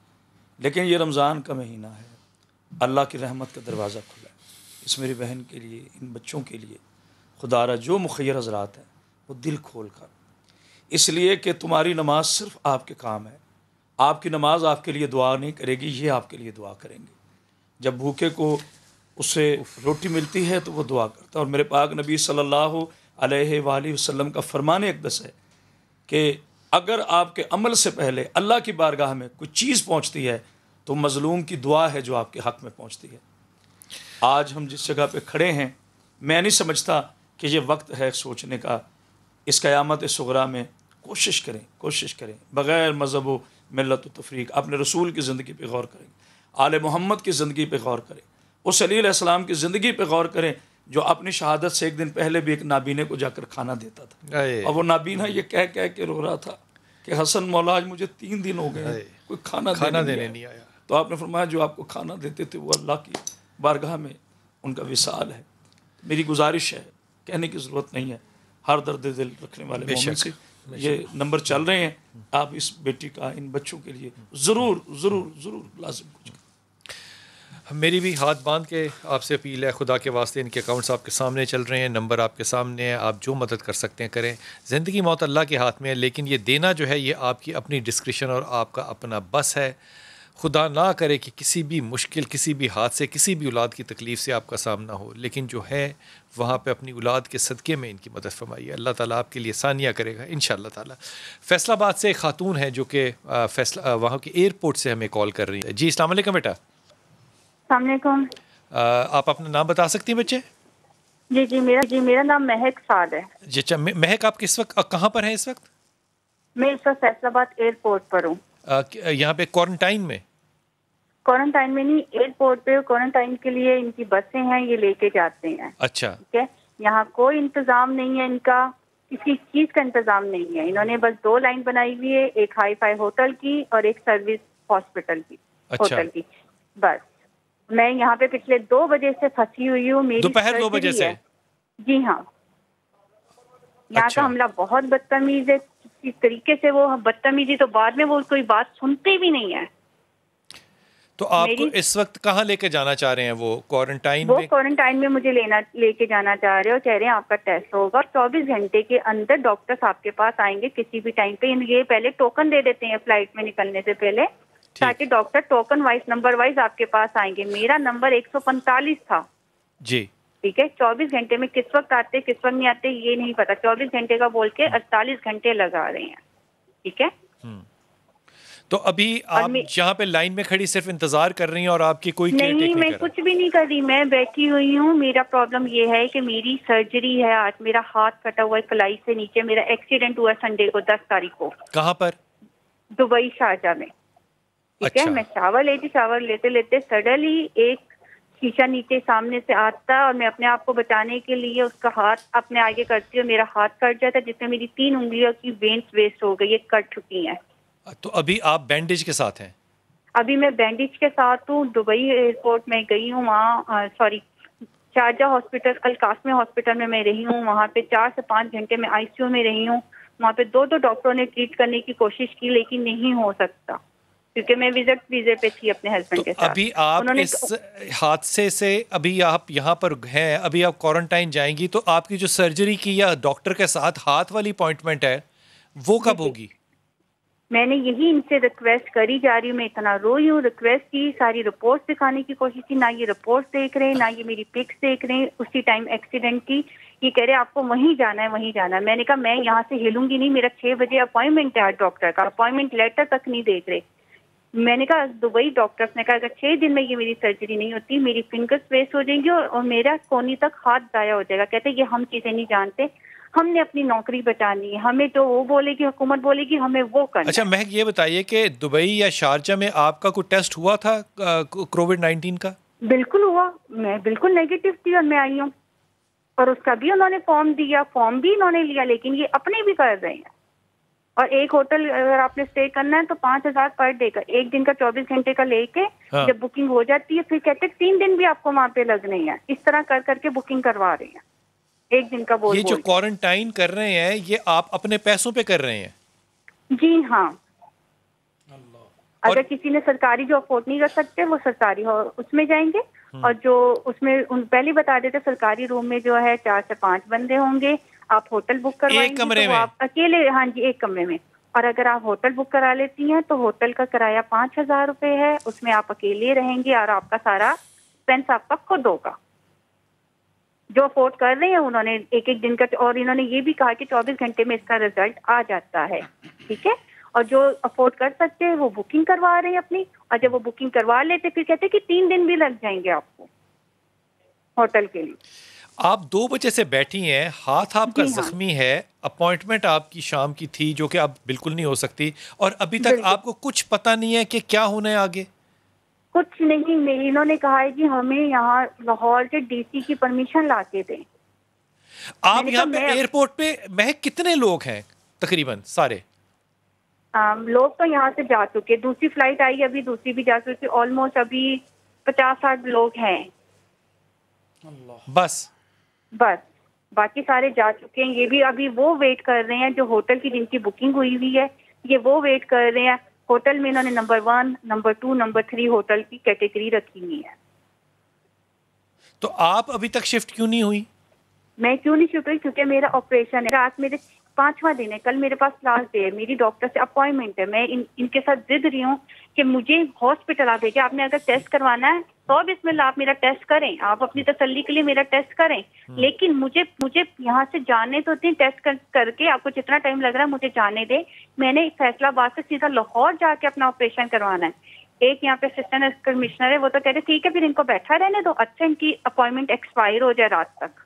लेकिन ये रमज़ान का महीना है, अल्लाह की रहमत का दरवाज़ा खुला है। इस मेरी बहन के लिए, इन बच्चों के लिए खुदारा जो मुखय्यर हज़रात हैं वो दिल खोल कर, इसलिए कि तुम्हारी नमाज सिर्फ आपके काम है, आपकी नमाज आपके लिए दुआ नहीं करेगी, ये आपके लिए दुआ करेंगे। जब भूखे को उससे रोटी मिलती है तो वो दुआ करता है। और मेरे पाक नबी सल्लल्लाहु अलैहि वसल्लम का फरमान अक़दस है कि अगर आपके अमल से पहले अल्लाह की बारगाह में कोई चीज़ पहुँचती है तो मज़लूम की दुआ है जो आपके हक़ में पहुँचती है। आज हम जिस जगह पे खड़े हैं, मैं नहीं समझता कि ये वक्त है सोचने का। इस क़यामत सुग़रा में कोशिश करें बग़ैर मज़हब व मिल्लत व तफ़रीक़ अपने रसूल की ज़िंदगी पे गौर करें, आले मोहम्मद की ज़िंदगी पे गौर करें, उस अली अलैहिस्सलाम की ज़िंदगी पे गौर करें जो अपनी शहादत से एक दिन पहले भी एक नाबीने को जाकर खाना देता था, और वो नाबीना ये कह के रो रहा था कि हसन मौला आज मुझे 3 दिन हो गए कोई खाना देने नहीं आया। तो आपने फरमाया जो आपको खाना देते थे वो अल्लाह की बारगाह में उनका विसाल है। मेरी गुजारिश है, कहने की ज़रूरत नहीं है, हर दर्द दिल रखने वाले मोमिन से ये नंबर चल रहे हैं, आप इस बेटी का, इन बच्चों के लिए ज़रूर लाजिम कुछ। मेरी भी हाथ बांध के आपसे अपील है, खुदा के वास्ते इनके अकाउंट्स आपके सामने चल रहे हैं, नंबर आपके सामने है, आप जो मदद कर सकते हैं करें। ज़िंदगी मौत अल्लाह के हाथ में है, लेकिन ये देना जो है ये आपकी अपनी डिस्क्रिशन और आपका अपना बस है। खुदा ना करे कि किसी भी मुश्किल, किसी भी हादसे, किसी भी औलाद की तकलीफ़ से आपका सामना हो, लेकिन जो है वहाँ पे अपनी औलाद के सदक़े में इनकी मदद फरमाइए। अल्लाह ताला आपके लिए आसानियाँ करेगा इंशाअल्लाह ताला। फैसलाबाद से एक खातून है जो कि वहाँ के एयरपोर्ट से हमें कॉल कर रही है। जी अस्सलाम वालेकुम बेटा। अस्सलामुअलैकुम। आप अपना नाम बता सकती हैं बच्चे? जी मेरा नाम महक साद है। जी अच्छा महक, आप किस वक्त कहाँ पर हैं इस वक्त? मैं इस वक्त फैसलाबाद एयरपोर्ट पर हूँ। यहाँ पे क्वारंटाइन में? क्वारंटाइन में नहीं, एयरपोर्ट पे क्वारंटाइन के लिए इनकी बसें हैं, ये लेके जाते हैं। अच्छा ठीक है, यहाँ कोई इंतजाम नहीं है इनका, किसी चीज का इंतजाम नहीं है। इन्होंने बस 2 लाइन बनाई हुई है, एक हाई फाई होटल की और एक सर्विस हॉस्पिटल की। अच्छा। होटल की बस। मैं यहाँ पे पिछले 2 बजे से फंसी हुई हूँ। मेरी दोपहर 2 बजे से? जी हाँ। यहाँ का हमला बहुत बदतमीज है, किस तरीके से वो बदतमीजी, तो बाद में वो कोई बात सुनते भी नहीं है। तो आपको इस वक्त कहाँ लेके जाना चाह रहे हैं? वो क्वारंटाइन में? वो क्वारंटाइन में मुझे लेके जाना चाह रहे हो, कह रहे हैं आपका टेस्ट होगा और 24 घंटे के अंदर डॉक्टर्स आपके पास आएंगे किसी भी टाइम पे। ये पहले टोकन दे देते हैं फ्लाइट में निकलने से पहले, ताकि doctor token wise, number wise आपके पास आएंगे। मेरा नंबर 145 था जी। ठीक है, 24 घंटे में किस वक्त आते किस वक्त नहीं आते ये नहीं पता। 24 घंटे का बोल के 48 घंटे लगा रहे हैं। ठीक है, तो अभी आप जहाँ पे लाइन में खड़ी सिर्फ इंतजार कर रही हैं और आपकी कोई नहीं, मैं कुछ भी नहीं कर रही, मैं बैठी हुई हूँ। मेरा प्रॉब्लम ये है कि मेरी सर्जरी है आज, मेरा हाथ कटा हुआ है कलाई से नीचे। मेरा एक्सीडेंट हुआ संडे को 10 तारीख को। कहाँ पर? दुबई शारजा में। ठीक है, मैं शावर लेते लेते सडनली एक शीशा नीचे सामने से आता और मैं अपने आप को बचाने के लिए उसका हाथ अपने आगे करती हूँ, मेरा हाथ कट जाता है, जिसमें मेरी 3 उंगलियों की वेन्स वेस्ट हो गई, ये कट चुकी हैं। तो अभी आप बैंडेज के साथ हैं? अभी मैं बैंडेज के साथ हूँ। दुबई एयरपोर्ट में गई हूँ, वहाँ शारजा हॉस्पिटल, अल कासमी हॉस्पिटल में मैं रही हूँ। वहाँ पे 4 से 5 घंटे में आईसीयू में रही हूँ। वहाँ पे 2 डॉक्टरों ने ट्रीट करने की कोशिश की, लेकिन नहीं हो सकता क्योंकि मैं विजिट वीजे पे थी अपने हस्बैंड के साथ। अभी आप इस हादसे से अभी आप यहाँ पर हैं, अभी आप क्वारंटाइन जाएंगी, तो आपकी जो सर्जरी की या डॉक्टर के साथ हाथ वाली अपॉइंटमेंट है वो कब होगी? मैंने यही इनसे रिक्वेस्ट करी जा रही हूँ, मैं इतना रोई हूँ, रिक्वेस्ट की, सारी रिपोर्ट्स दिखाने की कोशिश की, ना ये रिपोर्ट्स देख रहे हैं, ना ये मेरी पिक्स देख रहे हैं। उसी टाइम एक्सीडेंट की, ये कह रहे हैं आपको वहीं जाना है, वहीं जाना है। मैंने कहा मैं यहाँ से हिलूंगी नहीं, मेरा 6 बजे अपॉइंटमेंट है डॉक्टर का, अपॉइंटमेंट लेटर तक नहीं देख रहे। मैंने कहा दुबई डॉक्टर्स ने कहा अगर 6 दिन में ये मेरी सर्जरी नहीं होती, मेरी फिंगर्स वेस्ट हो जाएंगी और मेरा कोहनी तक हाथ जाया हो जाएगा। कहते ये हम चीजें नहीं जानते, हमने अपनी नौकरी बचानी है, हमें जो वो बोलेगी, हुकूमत बोलेगी, हमें वो करना। अच्छा महक, ये बताइए कि दुबई या शारजा में आपका कोई टेस्ट हुआ था कोविड-19 का? बिल्कुल हुआ, मैं बिल्कुल नेगेटिव थी और मैं आई हूँ, और उसका भी उन्होंने फॉर्म दिया, फॉर्म भी इन्होंने लिया, लेकिन ये अपने भी कर रहे हैं। और एक होटल अगर आपने स्टे करना है तो 5000 पर डे का, एक दिन का 24 घंटे का लेके जब बुकिंग हो जाती है फिर कहते हैं 3 दिन भी आपको वहाँ पे लगने हैं। इस तरह कर करके बुकिंग करवा रहे हैं, एक दिन का बोल। ये जो क्वारंटाइन कर रहे हैं ये आप अपने पैसों पे कर रहे हैं? जी हाँ। अगर किसी ने सरकारी जो अफोर्ड नहीं कर सकते वो सरकारी उसमें जाएंगे, और जो उसमें पहले बता देते सरकारी रूम में जो है 4 से 5 बंदे होंगे। आप होटल बुक करवाएंगे एक कमरे तो में आप अकेले, हाँ जी एक कमरे में। और अगर आप होटल बुक करा लेती हैं तो होटल का किराया 5000 रुपए है, उसमें आप अकेले रहेंगे और आपका सारा एक्सपेंस आपका खुद होगा। जो अफोर्ड कर रहे हैं उन्होंने एक दिन का, और इन्होंने ये भी कहा कि 24 घंटे में इसका रिजल्ट आ जाता है। ठीक है, और जो अफोर्ड कर सकते हैं वो बुकिंग करवा रहे हैं अपनी, और जब वो बुकिंग करवा लेते फिर कहते हैं कि 3 दिन भी लग जाएंगे आपको होटल के लिए। आप 2 बजे से बैठी हैं, हाथ आपका जख्मी है, अपॉइंटमेंट आपकी शाम की थी जो कि अब बिल्कुल नहीं हो सकती, और अभी तक आपको कुछ पता नहीं है कि क्या होना है आगे? कुछ नहीं, इन्होंने कहा है कि हमें यहाँ लाहौर के डीसी की परमिशन ला के दें। आप यहाँ पे एयरपोर्ट पे महक कितने लोग हैं तकरीबन? सारे लोग तो यहाँ से जा चुके, दूसरी फ्लाइट आई अभी, दूसरी भी जा चुकी, ऑलमोस्ट अभी 50-60 लोग हैं बस बाकी सारे जा चुके हैं। ये भी अभी वो वेट कर रहे हैं जो होटल की जिनकी बुकिंग हुई हुई है, ये वो वेट कर रहे हैं। होटल में इन्होंने नंबर 1, नंबर 2, नंबर 3 होटल की कैटेगरी रखी हुई है। तो आप अभी तक शिफ्ट क्यों नहीं हुई? मैं क्यों नहीं शिफ्ट हुई? क्योंकि मेरा ऑपरेशन है, रात मेरे 5वां दिन है, कल मेरे पास लास्ट डे है, मेरी डॉक्टर से अपॉइंटमेंट है। मैं इनके साथ जिद रही हूँ कि मुझे हॉस्पिटल आप भेजिए। आपने अगर टेस्ट करवाना है तो बिस्मिल्लाह आप मेरा टेस्ट करें, आप अपनी तसल्ली के लिए मेरा टेस्ट करें, लेकिन मुझे यहाँ से जाने तो दें, टेस्ट करके आपको जितना टाइम लग रहा है मुझे जाने दें। मैंने फैसलाबाद से सीधा लाहौर जाके अपना ऑपरेशन करवाना है। एक यहाँ पे असिस्टेंट कमिश्नर है, वो तो कह रहे ठीक है फिर इनको बैठा रहने दो, अच्छा इनकी अपॉइंटमेंट एक्सपायर हो जाए रात तक।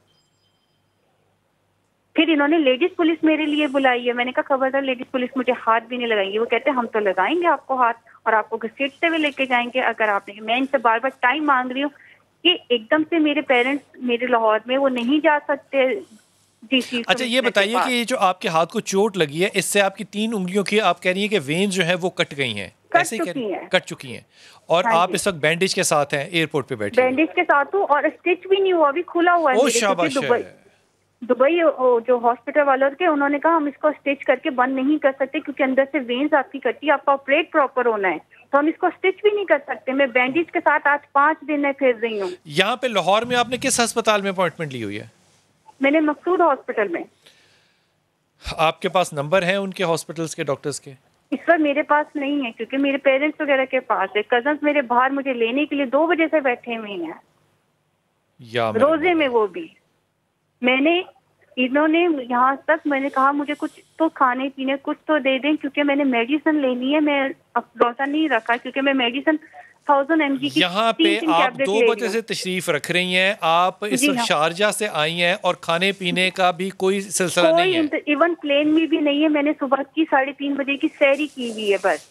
फिर इन्होंने लेडीज पुलिस मेरे लिए बुलाई है। मैंने कहा खबरदार लेडीज पुलिस मुझे हाथ भी नहीं लगाएंगे। वो कहते हैं हम तो लगाएंगे आपको हाथ और आपको घसीटते हुए लेके जाएंगे अगर आपने। मैं इनसे बार बार टाइम मांग रही हूँ कि एकदम से मेरे पेरेंट्स मेरे लाहौर में वो नहीं जा सकते डीसी। अच्छा ये बताइए कि ये जो आपके हाथ को चोट लगी है इससे आपकी 3 उंगलियों की आप कह रही हैं कि वेन्स जो है वो कट गई हैं, ऐसे ही कट चुकी हैं और हाँ आप इस वक्त बैंडेज के साथ हैं, एयरपोर्ट पे बैठे बैंडेज के साथ हूँ और स्टिच भी नहीं हुआ, अभी खुला हुआ है। शाबाश दुबई जो हॉस्पिटल वालों के उन्होंने कहा हम इसको स्टिच करके बंद नहीं कर सकते क्योंकि अंदर से वेन्स आपकी कटी, आपका ऑपरेट प्रॉपर होना है, तो हम इसको स्टिच भी नहीं कर सकते। मैं बैंडेज के साथ आज 5 दिन में फिर रही हूँ। यहाँ पे लाहौर में आपने किस अस्पताल में अपॉइंटमेंट ली हुई है? मैंने मकसूद हॉस्पिटल में। आपके पास नंबर है उनके हॉस्पिटल्स के डॉक्टर्स के? इस पर मेरे पास नहीं है क्योंकि मेरे पेरेंट्स वगैरह के पास है। कजन्स मेरे बाहर मुझे लेने के लिए 2 बजे से बैठे हुए हैं रोजे में, वो भी मैंने इन्होंने यहाँ तक मैंने कहा मुझे कुछ तो खाने पीने कुछ तो दे दें क्योंकि मैंने मेडिसिन लेनी है। मैं अब रोजा नहीं रखा क्योंकि मैं मेडिसिन 1000 mg की यहाँ पे आप 2 बजे से तशरीफ रख रही हैं, आप इस वक्त शारजा से आई हैं और खाने पीने का भी कोई सिलसिला नहीं है? इवन प्लेन में भी नहीं है। मैंने सुबह की 3:30 बजे की सैरी की हुई है, बस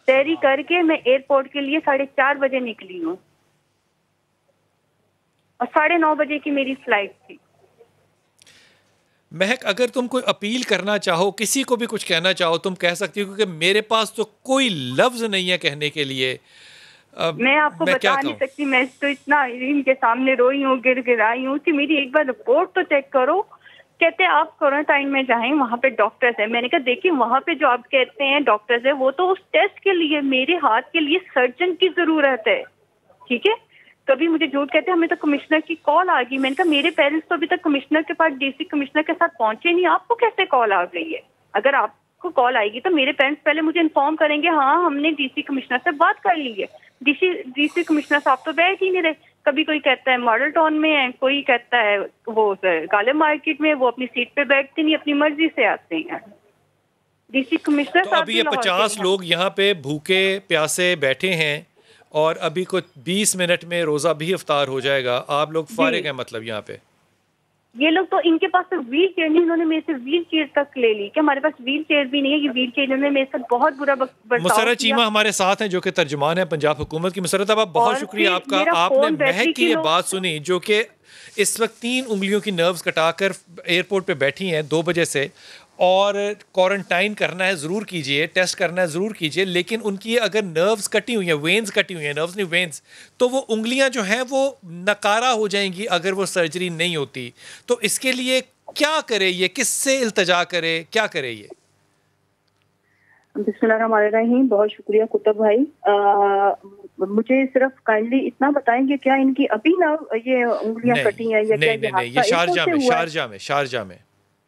सैरी करके मैं एयरपोर्ट के लिए 4:30 बजे निकली हूँ और 9:30 बजे की मेरी फ्लाइट थी। महक अगर तुम कोई अपील करना चाहो, किसी को भी कुछ कहना चाहो तुम कह सकती हो क्योंकि मेरे पास तो कोई लफ्ज नहीं है कहने के लिए। मैं आपको बता नहीं सकती, मैं तो इतना इनके सामने रोई हूँ, गिड़गिड़ाई हूँ कि मेरी एक बार रिपोर्ट तो चेक करो। कहते हैं आप क्वारंटाइन में जाएं, वहाँ पे डॉक्टर्स है। मैंने कहा देखिए वहाँ पे जो आप कहते हैं डॉक्टर्स है वो तो उस टेस्ट के लिए, मेरे हाथ के लिए सर्जन की जरूरत है, ठीक है। कभी मुझे झूठ कहते हैं हमें तो कमिश्नर की कॉल आ गई। मैंने कहा मेरे पेरेंट्स तो अभी तक कमिश्नर के पास डीसी कमिश्नर के साथ पहुंचे नहीं, आपको कैसे कॉल आ गई है? अगर आपको कॉल आएगी तो मेरे पेरेंट्स पहले मुझे इन्फॉर्म करेंगे हाँ हमने डीसी कमिश्नर से बात कर ली है। डीसी कमिश्नर साहब तो बैठ ही नहीं रहे। कभी कोई कहता है मॉडल टाउन में है, कोई कहता है वो गाले मार्केट में, वो अपनी सीट पे बैठते नहीं, अपनी मर्जी से आते हैं। डीसी कमिश्नर तो अभी ये 50 लोग यहाँ पे भूखे प्यासे बैठे हैं और अभी कुछ 20 मिनट में रोजा भी इफ्तार हो जाएगा, आप लोग फारिग हैं मतलब यहाँ पे? ये लोग तो इनके पास तो व्हील चेयर नहीं, इन्होंने मेरे से व्हील चेयर तक ले ली कि हमारे पास व्हील चेयर भी नहीं है। ये व्हील चेयर ने मेरे साथ बहुत बुरा मुसर्रत चीमा हमारे साथ हैं जो कि तर्जुमान है पंजाब हुकूमत की। मुसर्रत अब बहुत शुक्रिया आपका, आपने महक की ये बात सुनी जो कि इस वक्त 3 उंगलियों की नर्व्स कटाकर एयरपोर्ट पे बैठी हैं 2 बजे से, और क्वारंटाइन करना है ज़रूर कीजिए, टेस्ट करना है ज़रूर कीजिए, लेकिन उनकी अगर नर्व्स कटी हुई हैं, वेन्स कटी हुई हैं, नर्व्स नहीं वेन्स, तो वो उंगलियां जो हैं वो नकारा हो जाएंगी अगर वो सर्जरी नहीं होती। तो इसके लिए क्या करे ये, किससे इल्तजा करे, क्या करे ये? बिस्मिल्लाहिर्रहमानिर्रहीम। बहुत शुक्रिया कुतुब भाई। मुझे सिर्फ काइंडली इतना बताएंगे क्या इनकी अभी ना ये उंगलियां कटी हैं या क्या? नहीं, ये शारजा में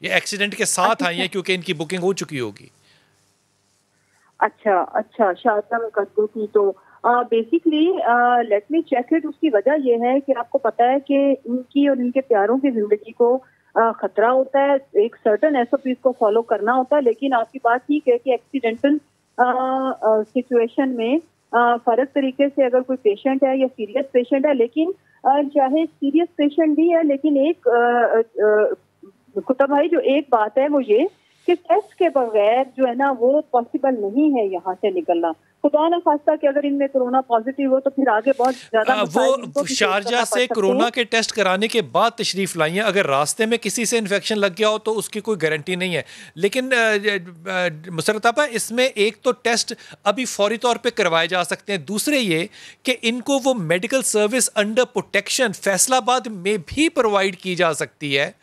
ये एक्सीडेंट के साथ आई है क्योंकि इनकी बुकिंग हो चुकी होगी। अच्छा शारजा में कर दो थी तो basically let me check it. उसकी वजह यह है कि आपको पता है कि इनकी और इनके प्यारों की जिंदगी को खतरा होता है, एक सर्टन एसओपीज को फॉलो करना होता है। लेकिन आपकी बात ठीक है कि एक्सीडेंटल सिचुएशन में फर्क तरीके से अगर कोई पेशेंट है या सीरियस पेशेंट है, लेकिन चाहे सीरियस पेशेंट भी है, लेकिन एक कुतुब भाई जो एक बात है वो ये कि टेस्ट के बगैर जो है ना वो पॉसिबल नहीं है यहाँ से निकलना। खुदा न खास्ता कि अगर इनमें कोरोना पॉजिटिव हो तो फिर आगे बहुत ज्यादा वो शारजा से कोरोना के टेस्ट कराने के बाद तशरीफ लाई हैं। अगर रास्ते में किसी से इन्फेक्शन लग गया हो तो उसकी कोई गारंटी नहीं है। लेकिन मुसर्रत आपा, इसमें एक तो टेस्ट अभी फौरी तौर पे करवाए जा सकते हैं, दूसरे ये कि इनको वो medical service under protection Faisalabad में भी प्रोवाइड की जा सकती है।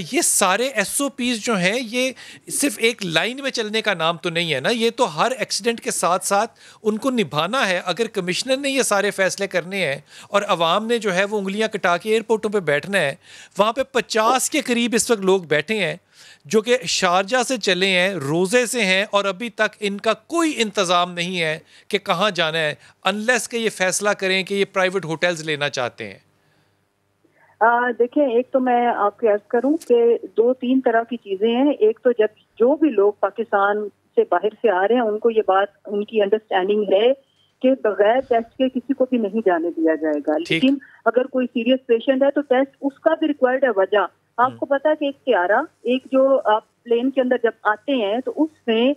ये सारे एसओपीज जो हैं ये सिर्फ एक लाइन में चलने का नाम तो नहीं है ना, ये तो हर एक्सीडेंट के साथ साथ बात उनको निभाना है। अगर कमिश्नर ने ये सारे फैसले करने हैं और अवाम ने जो है वो उंगलियां कटा के एयरपोर्टों पे बैठना है, वहाँ पे 50 के करीब इस वक्त लोग बैठे हैं जो कि शारजा से चले हैं, रोज़े से हैं, और अभी तक इनका कोई इंतज़ाम नहीं है कि कहाँ जाना है, अनलेस के ये फैसला करें कि ये प्राइवेट होटल्स लेना चाहते हैं। देखिए, एक तो मैं आपको अर्ज करूं कि 2-3 तरह की चीजें हैं। एक तो जब जो भी लोग पाकिस्तान से बाहर से आ रहे हैं उनको ये बात, उनकी अंडरस्टैंडिंग है कि बगैर टेस्ट के किसी को भी नहीं जाने दिया जाएगा। लेकिन अगर कोई सीरियस पेशेंट है तो टेस्ट उसका भी रिक्वायर्ड है। वजह आपको पता है कि एक जो आप प्लेन के अंदर जब आते हैं तो उसमें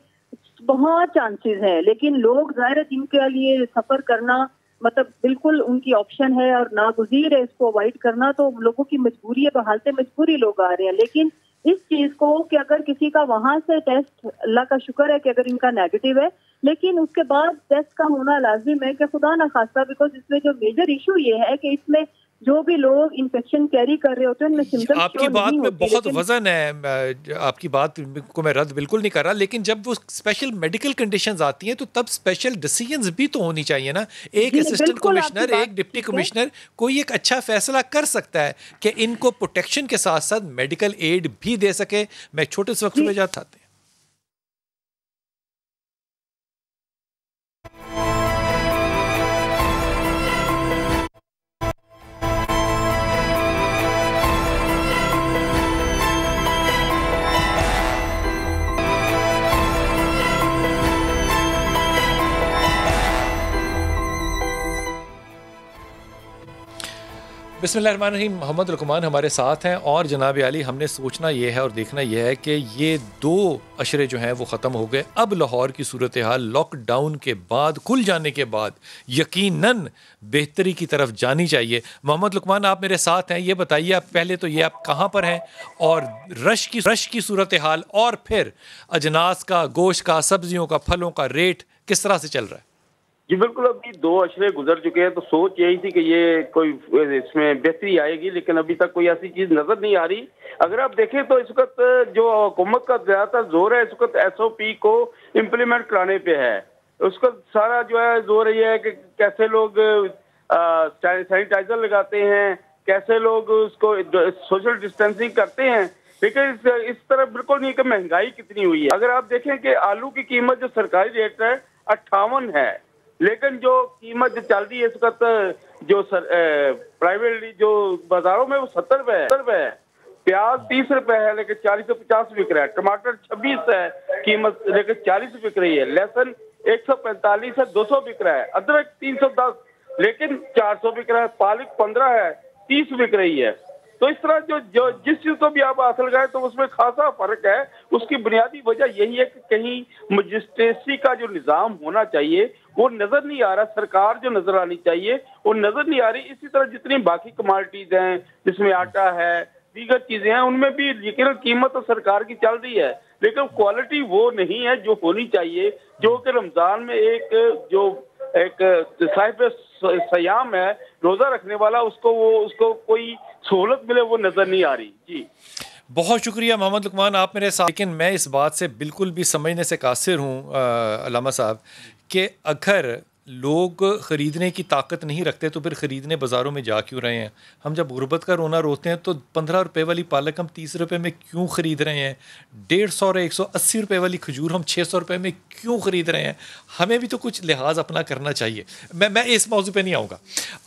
बहुत चांसेस है, लेकिन लोग जाहिर है जिनके लिए सफर करना मतलब बिल्कुल उनकी ऑप्शन है और नागुज़ीर है इसको अवॉइड करना, तो लोगों की मजबूरी है, बहालते मजबूरी लोग आ रहे हैं। लेकिन इस चीज को कि अगर किसी का वहां से टेस्ट, अल्लाह का शुक्र है कि अगर इनका नेगेटिव है, लेकिन उसके बाद टेस्ट का होना लाजिम है कि खुदा ना खास्ता, बिकॉज इसमें जो मेजर इशू ये है कि इसमें जो भी लोग इन्फेक्शन कैरी कर रहे होते हैं उनमें सिम्टम्स आपकी बात में बहुत वजन है, आपकी बात को मैं रद्द बिल्कुल नहीं कर रहा, लेकिन जब वो स्पेशल मेडिकल कंडीशंस आती हैं तो तब स्पेशल डिसीजंस भी तो होनी चाहिए ना। एक असिस्टेंट कमिश्नर, एक डिप्टी कमिश्नर कोई एक अच्छा फैसला कर सकता है कि इनको प्रोटेक्शन के साथ साथ मेडिकल एड भी दे सके। मैं छोटे से वक्त में जाता था। बिस्मिल्लाहिर्रहमानिर्रहीम। मोहम्मद लुकमान हमारे साथ हैं और जनाब आली, हमने सोचना ये है और देखना यह है कि ये 2 अशरे जो हैं वो ख़त्म हो गए। अब लाहौर की सूरत हाल लॉकडाउन के बाद, खुल जाने के बाद यकीनन बेहतरी की तरफ जानी चाहिए। मोहम्मद लुकमान आप मेरे साथ हैं, ये बताइए आप पहले तो ये आप कहाँ पर हैं और रश की सूरत हाल, और फिर अजनास का, गोश्त का, सब्जियों का, फलों का रेट किस तरह से चल रहा है? जी बिल्कुल, अभी 2 अशरे गुजर चुके हैं तो सोच यही थी कि ये कोई इसमें बेहतरी आएगी, लेकिन अभी तक कोई ऐसी चीज नजर नहीं आ रही। अगर आप देखें तो इस वक्त जो हुकूमत का ज्यादातर जोर है इस वक्त SOP को इम्प्लीमेंट कराने पे है। उसका सारा जो है जोर ये है कि कैसे लोग सैनिटाइजर लगाते हैं, कैसे लोग उसको सोशल डिस्टेंसिंग करते हैं, लेकिन इस तरह बिल्कुल नहीं कि महंगाई कितनी हुई है। अगर आप देखें कि आलू की कीमत जो सरकारी रेट है 58 है, लेकिन जो कीमत जो चल रही है इस वक्त जो प्राइवेट जो बाजारों में वो 70 रुपए है। प्याज 30 रुपए है लेकिन 40 से 50 बिक रहा है। टमाटर 26 है कीमत लेकिन 40 बिक रही है। लहसुन 145 से 200 बिक रहा है। अदरक 310 लेकिन 400 बिक रहा है। पालक 15 है 30 बिक रही है। तो इस तरह जो जिस चीज को भी आप हासिल करें तो उसमें खासा फर्क है। उसकी बुनियादी वजह यही है कि कहीं मजिस्ट्रेसी का जो निजाम होना चाहिए वो नजर नहीं आ रहा। सरकार जो नजर आनी चाहिए वो नजर नहीं आ रही। इसी तरह जितनी बाकी कमोडिटीज हैं, जिसमें आटा है, दीगर चीजें हैं, उनमें भी यकीन कीमत तो सरकार की चल रही है, लेकिन क्वालिटी वो नहीं है जो होनी चाहिए। जो कि रमजान में एक साहिब सयाम है, रोजा रखने वाला, उसको कोई सहूलत मिले वो नजर नहीं आ रही। जी बहुत शुक्रिया मोहम्मद लुकमान, आप मेरे साथ। लेकिन मैं इस बात से बिल्कुल भी समझने से कासिर हूँ अलामा साहब कि अगर लोग ख़रीदने की ताकत नहीं रखते तो फिर ख़रीदने बाज़ारों में जा क्यों रहे हैं? हम जब गुर्बत का रोना रोते हैं तो 15 रुपए वाली पालक हम 30 रुपए में क्यों ख़रीद रहे हैं? 150 और 180 रुपए वाली खजूर हम 600 रुपए में क्यों ख़रीद रहे हैं? हमें भी तो कुछ लिहाज अपना करना चाहिए। मैं इस मौजू पे नहीं आऊँगा।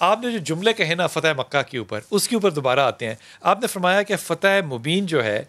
आपने जो जुमले कहे ना फ़तह मक्का के ऊपर, उसके ऊपर दोबारा आते हैं। आपने फरमाया कि फ़तह मुबीन जो है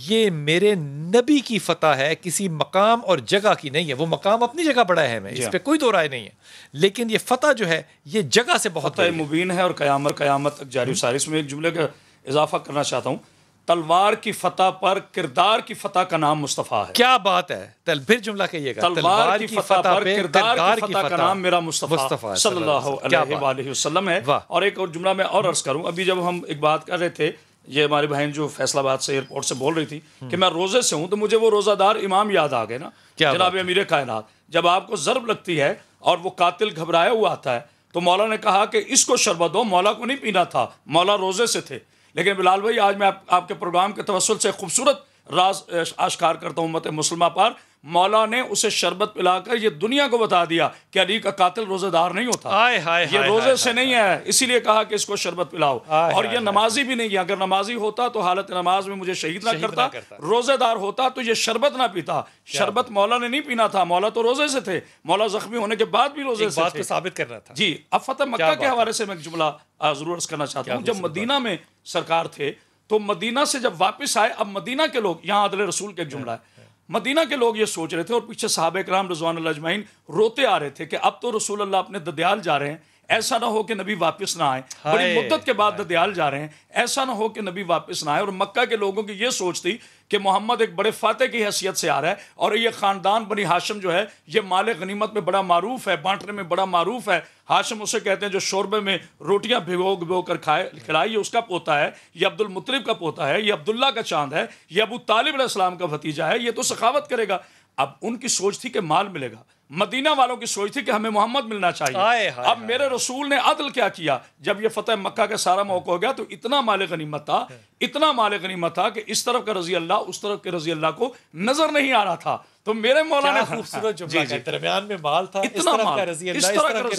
ये मेरे नबी की फ़तह है, किसी मकाम और जगह की नहीं है। वो मकाम अपनी जगह बड़ा है, मैं इस पर कोई दो राय नहीं है, लेकिन ये फ़तह जो है ये जगह से बहुत मुबीन है और क़यामत तक जारी सारी। इसमें एक जुमले का इजाफा करना चाहता हूँ, तलवार की फतह पर किरदार की फतह का नाम मुस्तफ़ा है। क्या बात है, फिर जुमला कहिएगा। तलवार की फतह पर किरदार की फतह का नाम मेरा मुस्तफ़ा सल्लल्लाहु अलैहि वसल्लम है। और एक और जुमला मैं और अर्ज करूँ, अभी जब हम एक बात कर रहे थे, ये हमारी बहन जो फैसलाबाद से एयरपोर्ट से बोल रही थी कि मैं रोजे से हूँ, तो मुझे वो रोजादार इमाम याद आ गए ना, जनाब अमीर कायनात। जब आपको ज़र्ब लगती है और वो कातिल घबराया हुआ आता है तो मौला ने कहा कि इसको शरबत दो। मौला को नहीं पीना था, मौला रोजे से थे। लेकिन बिलाल भाई, आज मैं आपके प्रोग्राम के तवस्सुल से खूबसूरत राज आश्कार करता हूँ उम्मत मुसलमा पर, मौला ने उसे शरबत पिलाकर ये दुनिया को बता दिया कि अली का कातिल रोजेदार नहीं होता, ये रोजे से नहीं है, इसीलिए कहा कि इसको शरबत पिलाओ। और ये नमाजी भी नहीं है, अगर नमाजी होता तो हालत नमाज में मुझे शहीद ना करता, रोजेदार होता तो ये शरबत ना पीता। शरबत मौला ने नहीं पीना था, मौला तो रोजे से थे, मौला जख्मी होने के बाद भी रोजे से थे, साबित करना था। जी। अब फतेह मक्का के हवाले से मैं एक जुमला जरूर अर्ज करना चाहता हूँ। जब मदीना में सरकार थे तो मदीना से जब वापस आए, अब मदीना के लोग, यहाँ आदिल रसूल का एक जुमला है, मदीना के लोग ये सोच रहे थे और पीछे सहाबा किराम रिज़वानुल्लाह अजमईन रोते आ रहे थे कि अब तो रसूल अल्लाह अपने ददयाल जा रहे हैं, ऐसा ना हो कि नबी वापस ना आए, बड़ी मुद्दत के बाद ददयाल जा रहे हैं, ऐसा ना हो कि नबी वापस ना आए। और मक्का के लोगों की ये सोच थी कि मोहम्मद एक बड़े फाते की हैसियत से आ रहा है और ये ख़ानदान बनी हाशिम जो है ये माल गनीमत में बड़ा मारूफ है, बांटने में बड़ा मारूफ है। हाशिम उसे कहते हैं जो शोरबे में रोटियां भिगो कर खिलाई, ये उसका पोता है, ये अब्दुल मुत्तलिब का पोता है, ये अब्दुल्ला का चांद है, ये अबू तालिब अलैहिस्सलाम का भतीजा है, ये तो सखावत करेगा। अब उनकी सोच थी कि माल मिलेगा, मदीना वालों की सोच थी कि हमें मोहम्मद मिलना चाहिए। अब मेरे रसूल ने अदल क्या किया, जब ये फतेह मक्का का सारा मौका हो गया तो इतना माल गनीमत था, इतना माल गनीमत था कि इस तरफ का रजी अल्लाह उस तरफ के रजी अल्लाह को नजर नहीं आ रहा था। तो मेरे मौला ने खूबसूरत जुमला है, दरमियान में माल था, इतना माल, इस तरफ का रजी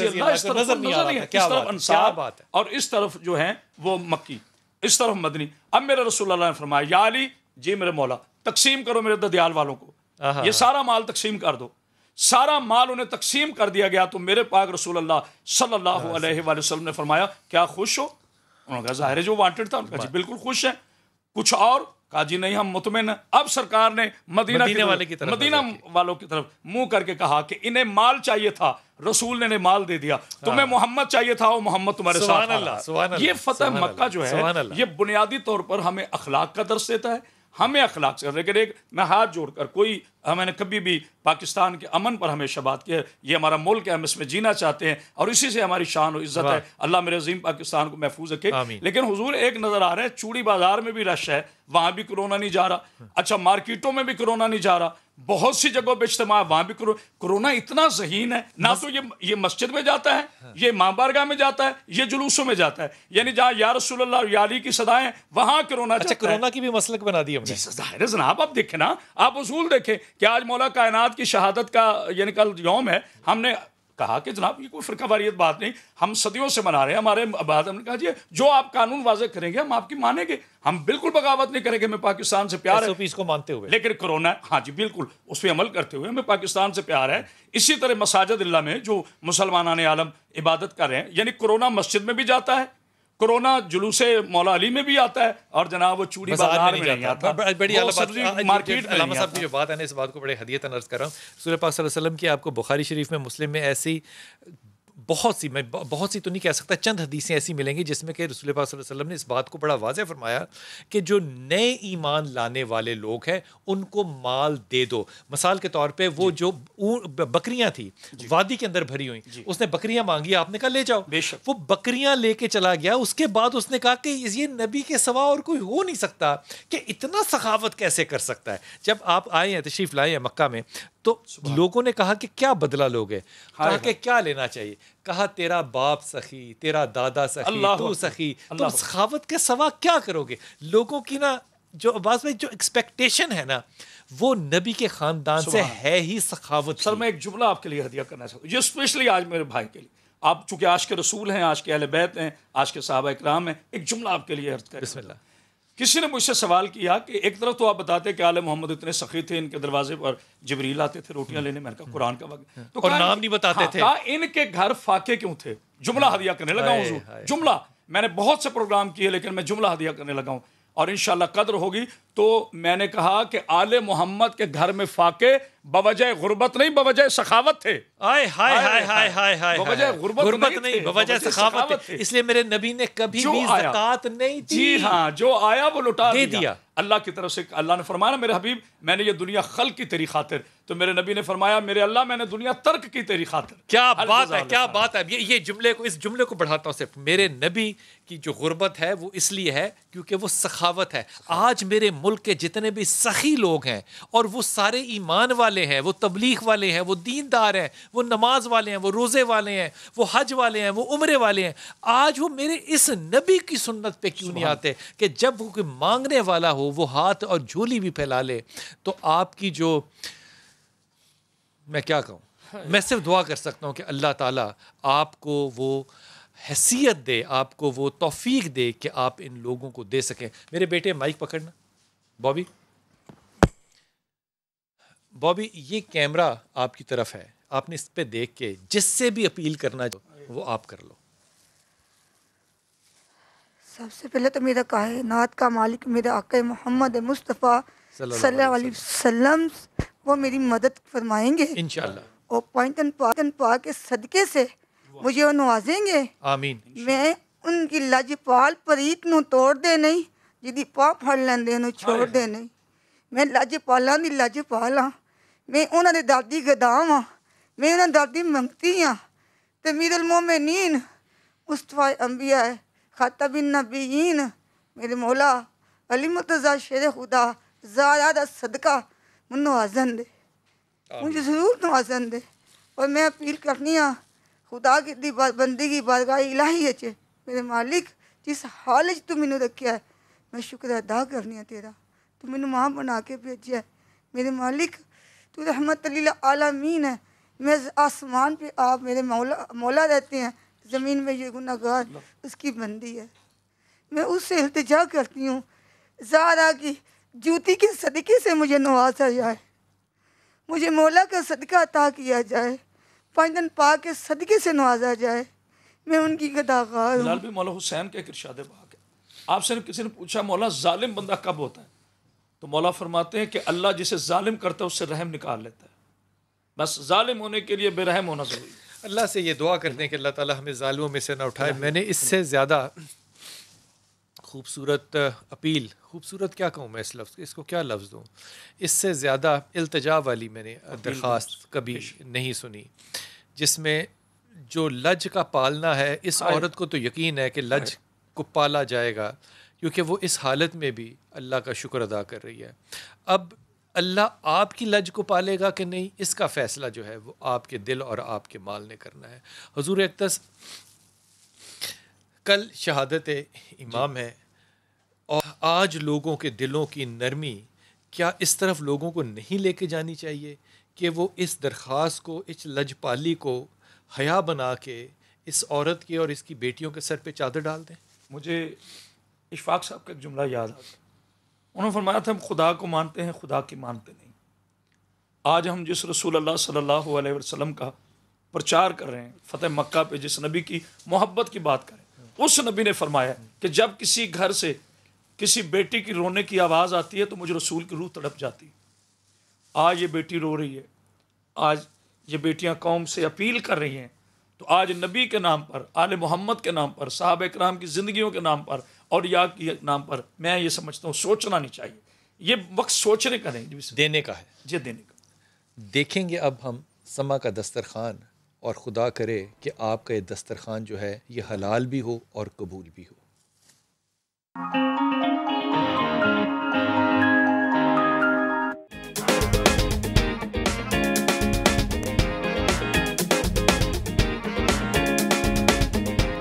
अल्लाह इस तरफ नजर नहीं आ रहा था, इस तरफ अंसार और इस तरफ जो है वो मक्की, इस तरफ मदनी। अब मेरे रसूल अल्लाह ने फरमाया, या अली जी मेरे मौला तकसीम करो मेरे ददयाल वालों को, ये सारा माल तकसीम कर दो। सारा माल उन्हें तकसीम कर दिया गया। तो मेरे पाक रसूल अल्लाह सल्लल्लाहु अलैहि वसल्लम ने फरमाया, क्या खुश हो? उन्होंने कहा जाहिर है जो वांटेड था। उन्होंने कहा जी बिल्कुल खुश है। कुछ और? कहा जी नहीं हम मुतमिन हैं। अब सरकार ने मदीना वालों की तरफ मुंह करके कहा कि इन्हें माल चाहिए था, रसूल ने इन्हें माल दे दिया, तुम्हें मोहम्मद चाहिए था, वो मोहम्मद तुम्हारे साथ। ये फतेह मक्का जो है ये बुनियादी तौर पर हमें अखलाक का दर्स देता है, हमें अखलाक से। लेकिन एक मैं हाथ जोड़कर कोई, मैंने कभी भी पाकिस्तान के अमन पर हमेशा बात की है, ये हमारा मुल्क है, हम इसमें जीना चाहते हैं और इसी से हमारी शान और इज्जत है। अल्लाह मेरे अजीम पाकिस्तान को महफूज रखे। लेकिन हुजूर एक नज़र आ रहा है, चूड़ी बाजार में भी रश है, वहाँ भी कोरोना नहीं जा रहा। अच्छा, मार्केटों में भी कोरोना नहीं जा रहा, बहुत सी जगहों पे इज्तिमा, वहाँ भी कोरोना इतना ज़हीन है ना। तो ये मस्जिद में जाता है, ये माँ बारगाह में जाता है, ये जुलूसों में जाता है, यानी जहाँ या रसूल अल्लाह या अली की सदाएं वहाँ कोरोना। अच्छा, कोरोना की भी मसलक बना दी हमने। ज़ाहिर है जनाब, आप देखें ना, आप उसूल देखें कि आज मौला कायनात की शहादत का यानी कल यौम है, हमने कहा कि जनाब ये कोई फ़िरका वारियत बात नहीं, हम सदियों से मना रहे हैं, हमारे बाद हमने कहा जी जो आप कानून वाज़े करेंगे हम आपकी मानेंगे, हम बिल्कुल बगावत नहीं करेंगे, हमें पाकिस्तान से प्यार है इसको मानते हुए। लेकिन कोरोना, हाँ जी बिल्कुल उस पर अमल करते हुए हमें पाकिस्तान से प्यार है। इसी तरह मसाजिद अल्लाह में जो मुसलमान आलम इबादत कर रहे हैं, यानी कोरोना मस्जिद में भी जाता है, कोरोना जुलूसे मौला अली में भी आता है और जनाब वो चूड़ी बाजार में नहीं आता। बड़ी मार्केट में अल्लामा साहब की जो बात है ना, इस बात को बड़े हदीयत अर्ज कर रहा हूँ। रसूल पाक सल्लल्लाहु अलैहि वसल्लम की आपको बुखारी शरीफ में, मुस्लिम में ऐसी बहुत सी, मैं बहुत सी तो नहीं कह सकता, चंद हदीसें ऐसी मिलेंगी जिसमें कि रसूल पाक सल्लल्लाहु अलैहि वसल्लम ने इस बात को बड़ा वाज़ेह फरमाया कि जो नए ईमान लाने वाले लोग हैं उनको माल दे दो। मिसाल के तौर पे वो जो बकरियां थी वादी के अंदर भरी हुई, उसने बकरियां मांगी, आपने कहा ले जाओ, वो बकरियां लेके चला गया। उसके बाद उसने कहा कि ये नबी के सिवा और कोई हो नहीं सकता, कि इतना सखावत कैसे कर सकता है। जब आप आए हैं, तशरीफ़ लाए हैं मक्का में, तो लोगों ने कहा कि क्या बदला लोगे, कहा कि क्या लेना चाहिए, कहा तेरा बाप सखी, तेरा दादा सखी, तू सखी, तुम सखावत के सवा क्या करोगे। लोगों की ना जो अब्बास भाई जो एक्सपेक्टेशन है ना, वो नबी के खानदान से है ही सखावत। सर मैं एक जुमला आपके लिए हदिया करना चाहता हूँ, ये स्पेशली आज मेरे भाई के लिए। आप चूंकि आज के रसूल हैं, आज के अहले बैत हैं, आज के सहाबा इकराम हैं, एक जुमला आपके लिए अर्ज करें। बिस्मिल्लाह। किसी ने मुझसे सवाल किया कि एक तरफ तो आप बताते कि आले मोहम्मद इतने सखी थे, इनके दरवाजे पर जिब्रील आते थे रोटियां लेने, मैंने कहा कुरान का वक्त तो और नाम नहीं बताते थे। कहा इनके घर फाके क्यों थे। जुमला हदिया करने लगा हूँ, जुमला मैंने बहुत से प्रोग्राम किए लेकिन मैं जुमला हदिया करने लगा हूँ और इंशाल्लाह कद्र होगी। तो मैंने कहा कि आले मोहम्मद के घर में फाके बवजह गुर्बत नहीं, बवजह सखावत थे। हाय हाय हाय हाय हाय हाय, बवजह गुर्बत नहीं, बवजह सखावत थे। इसलिए मेरे नबी ने कभी भी ज़कात नहीं दी। जी हाँ, जो आया वो लौटा दिया अल्लाह की तरफ से। अल्लाह ने फरमाया मेरे हबीब मैंने ये दुनिया खल्क की तेरी खातिर, तो मेरे नबी ने फरमाया मेरे अल्लाह मैंने दुनिया तर्क की तेरी खातिर। क्या बात है, क्या बात है। ये जुमले को, इस जुमले को बढ़ाता हूँ सिर्फ, मेरे नबी की जो गुर्बत है वो इसलिए है क्योंकि वो सखावत है। आज मेरे मुल्क के जितने भी सखी लोग हैं और वो सारे ईमान वाले वाले हैं, वो तबलीग वाले हैं, वो दीनदार हैं, वो नमाज वाले हैं, वो रोज़े वाले हैं, वो हज वाले हैं, वो उम्रे वाले हैं, आज वो मेरे इस नबी की सुन्नत पे क्यों नहीं आते कि जब वो कोई मांगने वाला हो वो हाथ और झोली भी फैला ले? तो आपकी जो, मैं क्या कहूँ, मैं सिर्फ दुआ कर सकता हूँ कि अल्लाह ताला आपको वो हैसियत दे, आपको वो तौफीक दे कि आप इन लोगों को दे सकें। मेरे बेटे माइक पकड़ना, बॉबी, बॉबी ये कैमरा आपकी तरफ है, आपने इस पे देख के जिससे भी अपील करना वो आप कर लो। सबसे पहले तो मेरा कायनात का मालिक मेरे आका मोहम्मद मुस्तफ़ा सल्लल्लाहु अलैहि वसल्लम वो मेरी मदद फरमाएंगे इंशाअल्लाह, और पॉइंटन पा के सदके से मुझे वो नवाजेंगे, आमीन। मैं उनकी लजपाल परीत नू तोड़ दे नहीं, जिदी पा फड़ लेंदे नू छोड़ दे नहीं। मैं लजपालां दी लजपाल हाँ, मैं उन्हां दे दादी गदाम हाँ, मैं उन्हां दादी मंगती हाँ, ते मीरुल मोमिनीन मुस्तफ़ा अंबिया है खातबिन नबीयीन, मेरे मौला अली मुर्तज़ा शेर खुदा ज़ारा दा सदका मुझे नवाजन दे, मुझे ज़रूर नवाजन दे। और मैं अपील करनी हाँ खुदा की बंदी की बारगाह इलाही है, मेरे मालिक जिस हाल तू मैनू रखा है मैं शुक्र अदा करनी है तेरा, तू मैनू माँ बना के भेजा है मेरे मालिक, तू रहमत लिल आलमीन है। मैं आसमान पे आप मेरे मौला रहते हैं, ज़मीन में ये गुनाहगार उसकी बंदी है। मैं उससे इल्तिजा करती हूँ ज़ारा की जूती के सदके से मुझे नवाजा जाए, मुझे मौला का सदका अता किया जाए, पंजन पा के सदके से नवाजा जाए, मैं उनकी गदागार हूँ। बिलाल भी मौला हुसैन का एक इरशाद पाक है, आपसे किसी ने पूछा मौला जालिम बंदा कब होता है, तो मौला फरमाते हैं कि अल्लाह जिसे जालिम करता है उससे रहम निकाल लेता है, बस जालिम होने के लिए बेरहम होना जरूरी है। अल्लाह से ये दुआ करते हैं कि अल्लाह ताला हमें जालिमों में से ना उठाए। मैंने इससे ज़्यादा खूबसूरत अपील, खूबसूरत क्या कहूँ मैं इस लफ्ज़, इसको क्या लफ्ज़ दूँ, इससे ज़्यादा इल्तिजा वाली मैंने दरख्वास्त कभी नहीं सुनी, जिसमें जो लज का पालना है, इस औरत को तो यकीन है कि लज को पाला जाएगा, क्योंकि वो इस हालत में भी अल्लाह का शुक्र अदा कर रही है। अब अल्लाह आपकी लज को पालेगा कि नहीं, इसका फ़ैसला जो है वो आपके दिल और आपके माल ने करना है। हुजूर अक़दस कल शहादत इमाम है, और आज लोगों के दिलों की नरमी क्या इस तरफ लोगों को नहीं लेके जानी चाहिए कि वो इस दरख्वास्त को, इस लजपाली को हया बना के इस औरत के और इसकी बेटियों के सर पे चादर डाल दें। मुझे इशफाक साहब का एक जुमला याद आता है, उन्होंने फरमाया था हम खुदा को मानते हैं, खुदा की मानते नहीं। आज हम जिस रसूल अल्लाह सल्लल्लाहु अलैहि वसल्लम का प्रचार कर रहे हैं, फ़तेह मक्का पे जिस नबी की मोहब्बत की बात करें, उस नबी ने फरमाया कि जब किसी घर से किसी बेटी की रोने की आवाज़ आती है तो मुझे रसूल की रूह तड़प जाती है। आज ये बेटी रो रही है, आज ये बेटियां कौम से अपील कर रही हैं, तो आज नबी के नाम पर, आले मोहम्मद के नाम पर, साहबा इकराम की ज़िंदगियों के नाम पर और या के नाम पर मैं ये समझता हूँ सोचना नहीं चाहिए, ये वक्त सोचने का नहीं, देने का है जी, देने का। देखेंगे अब हम समा का दस्तरखान, और खुदा करे कि आपका ये दस्तरखान जो है ये हलाल भी हो और कबूल भी हो।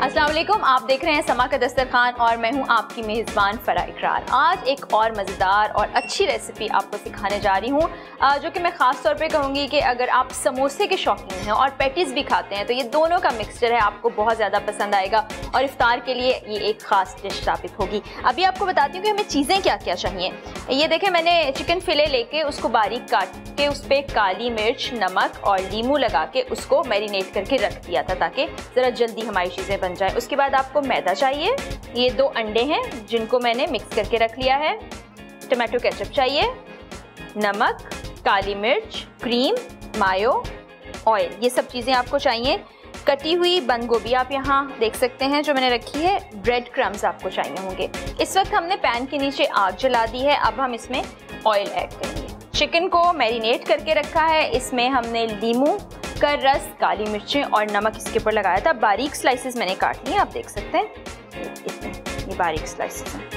अस्सलाम वालेकुम, आप देख रहे हैं समा का दस्तरखान और मैं हूं आपकी मेज़बान फरा इकरार। आज एक और मज़ेदार और अच्छी रेसिपी आपको सिखाने जा रही हूं, जो कि मैं ख़ास तौर पे कहूँगी कि अगर आप समोसे के शौकीन हैं और पैटीज़ भी खाते हैं तो ये दोनों का मिक्सचर है, आपको बहुत ज़्यादा पसंद आएगा और इफ्तार के लिए ये एक ख़ास डिश साबित होगी। अभी आपको बताती हूँ कि हमें चीज़ें क्या क्या चाहिए। ये देखें, मैंने चिकन फिले लेके उसको बारीक काट के उस पर काली मिर्च, नमक और लीमू लगा के उसको मैरिनेट करके रख दिया था ताकि ज़रा जल्दी हमारी चीज़ें बन जाए। उसके बाद आपको मैदा चाहिए, ये 2 अंडे हैं जिनको मैंने मिक्स करके रख लिया है, टमाटो केचप चाहिए, नमक, काली मिर्च, क्रीम, मायो, ऑयल, ये सब चीज़ें आपको चाहिए। कटी हुई बंद गोभी आप यहाँ देख सकते हैं जो मैंने रखी है, ब्रेड क्रम्स आपको चाहिए होंगे। इस वक्त हमने पैन के नीचे आग जला दी है, अब हम इसमें ऑयल ऐड करेंगे। चिकन को मैरिनेट करके रखा है, इसमें हमने लीमू का रस, काली मिर्चें और नमक इसके ऊपर लगाया था। बारीक स्लाइसेस मैंने काट लिए, आप देख सकते हैं इतने, ये बारीक स्लाइसेस हैं।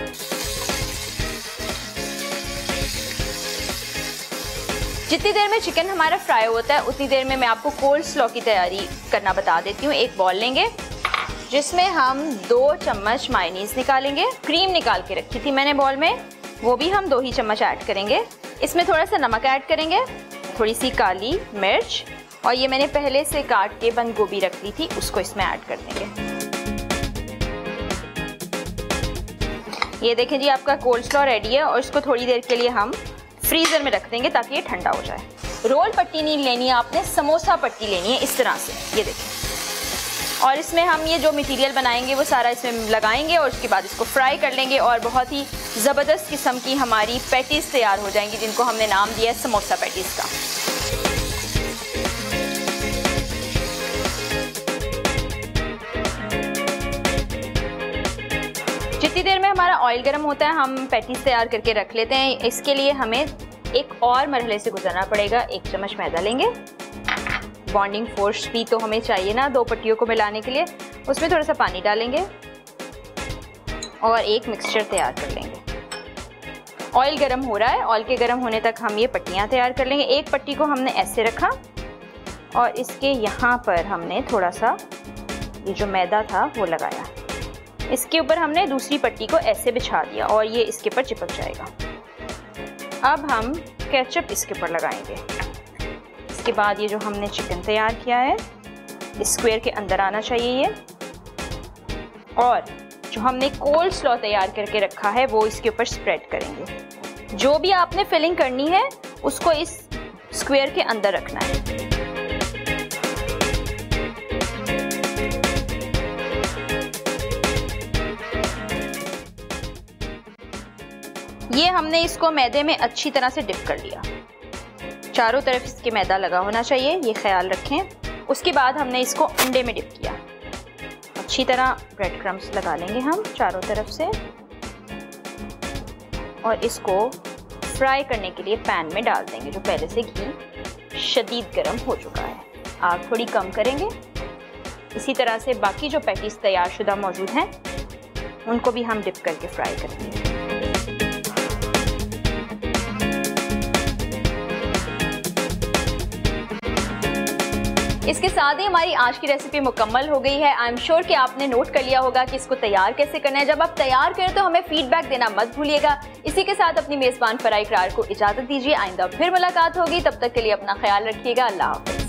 जितनी देर में चिकन हमारा फ्राई होता है उतनी देर में मैं आपको कोल्ड स्लॉ की तैयारी करना बता देती हूँ। एक बॉल लेंगे जिसमें हम 2 चम्मच मायोनीज निकालेंगे। क्रीम निकाल के रखी थी मैंने बॉल में, वो भी हम 2 ही चम्मच ऐड करेंगे। इसमें थोड़ा सा नमक ऐड करेंगे, थोड़ी सी काली मिर्च, और ये मैंने पहले से काट के बंद गोभी रख ली थी उसको इसमें ऐड कर देंगे। ये देखें जी आपका कोल्ड स्लॉ रेडी है और इसको थोड़ी देर के लिए हम फ्रीज़र में रख देंगे ताकि ये ठंडा हो जाए। रोल पट्टी नहीं लेनी है आपने, समोसा पट्टी लेनी है इस तरह से, ये देखें। और इसमें हम ये जो मटेरियल बनाएंगे वो सारा इसमें लगाएंगे और उसके बाद इसको फ्राई कर लेंगे और बहुत ही ज़बरदस्त किस्म की हमारी पैटीज़ तैयार हो जाएंगी जिनको हमने नाम दिया है समोसा पैटीज़ का। जितनी देर में हमारा ऑयल गर्म होता है हम पैटीज तैयार करके रख लेते हैं। इसके लिए हमें एक और मरहले से गुजरना पड़ेगा। 1 चम्मच मैदा लेंगे, बॉन्डिंग फोर्स भी तो हमें चाहिए ना 2 पट्टियों को मिलाने के लिए। उसमें थोड़ा सा पानी डालेंगे और एक मिक्सचर तैयार कर लेंगे। ऑयल गर्म हो रहा है, ऑयल के गर्म होने तक हम ये पट्टियाँ तैयार कर लेंगे। एक पट्टी को हमने ऐसे रखा और इसके यहाँ पर हमने थोड़ा सा ये जो मैदा था वो लगाया। इसके ऊपर हमने दूसरी पट्टी को ऐसे बिछा दिया और ये इसके ऊपर चिपक जाएगा। अब हम केचप इसके ऊपर लगाएंगे। इसके बाद ये जो हमने चिकन तैयार किया है इस स्क्वायर के अंदर आना चाहिए ये, और जो हमने कोल्ड स्लॉ तैयार करके रखा है वो इसके ऊपर स्प्रेड करेंगे। जो भी आपने फिलिंग करनी है उसको इस स्क्वायर के अंदर रखना है। ये हमने इसको मैदे में अच्छी तरह से डिप कर लिया, चारों तरफ इसके मैदा लगा होना चाहिए, ये ख्याल रखें। उसके बाद हमने इसको अंडे में डिप किया, अच्छी तरह ब्रेड क्रम्स लगा लेंगे हम चारों तरफ से और इसको फ्राई करने के लिए पैन में डाल देंगे जो पहले से घी शदीद गर्म हो चुका है। आग थोड़ी कम करेंगे। इसी तरह से बाकी जो पैटीज तैयार शुदा मौजूद हैं उनको भी हम डिप करके फ्राई करेंगे। इसके साथ ही हमारी आज की रेसिपी मुकम्मल हो गई है। आई एम श्योर कि आपने नोट कर लिया होगा कि इसको तैयार कैसे करना है। जब आप तैयार करें तो हमें फीडबैक देना मत भूलिएगा। इसी के साथ अपनी मेज़बान फराह इकरार को इजाज़त दीजिए। आइंदा फिर मुलाकात होगी, तब तक के लिए अपना ख्याल रखिएगा। अल्लाह हाफ़िज़।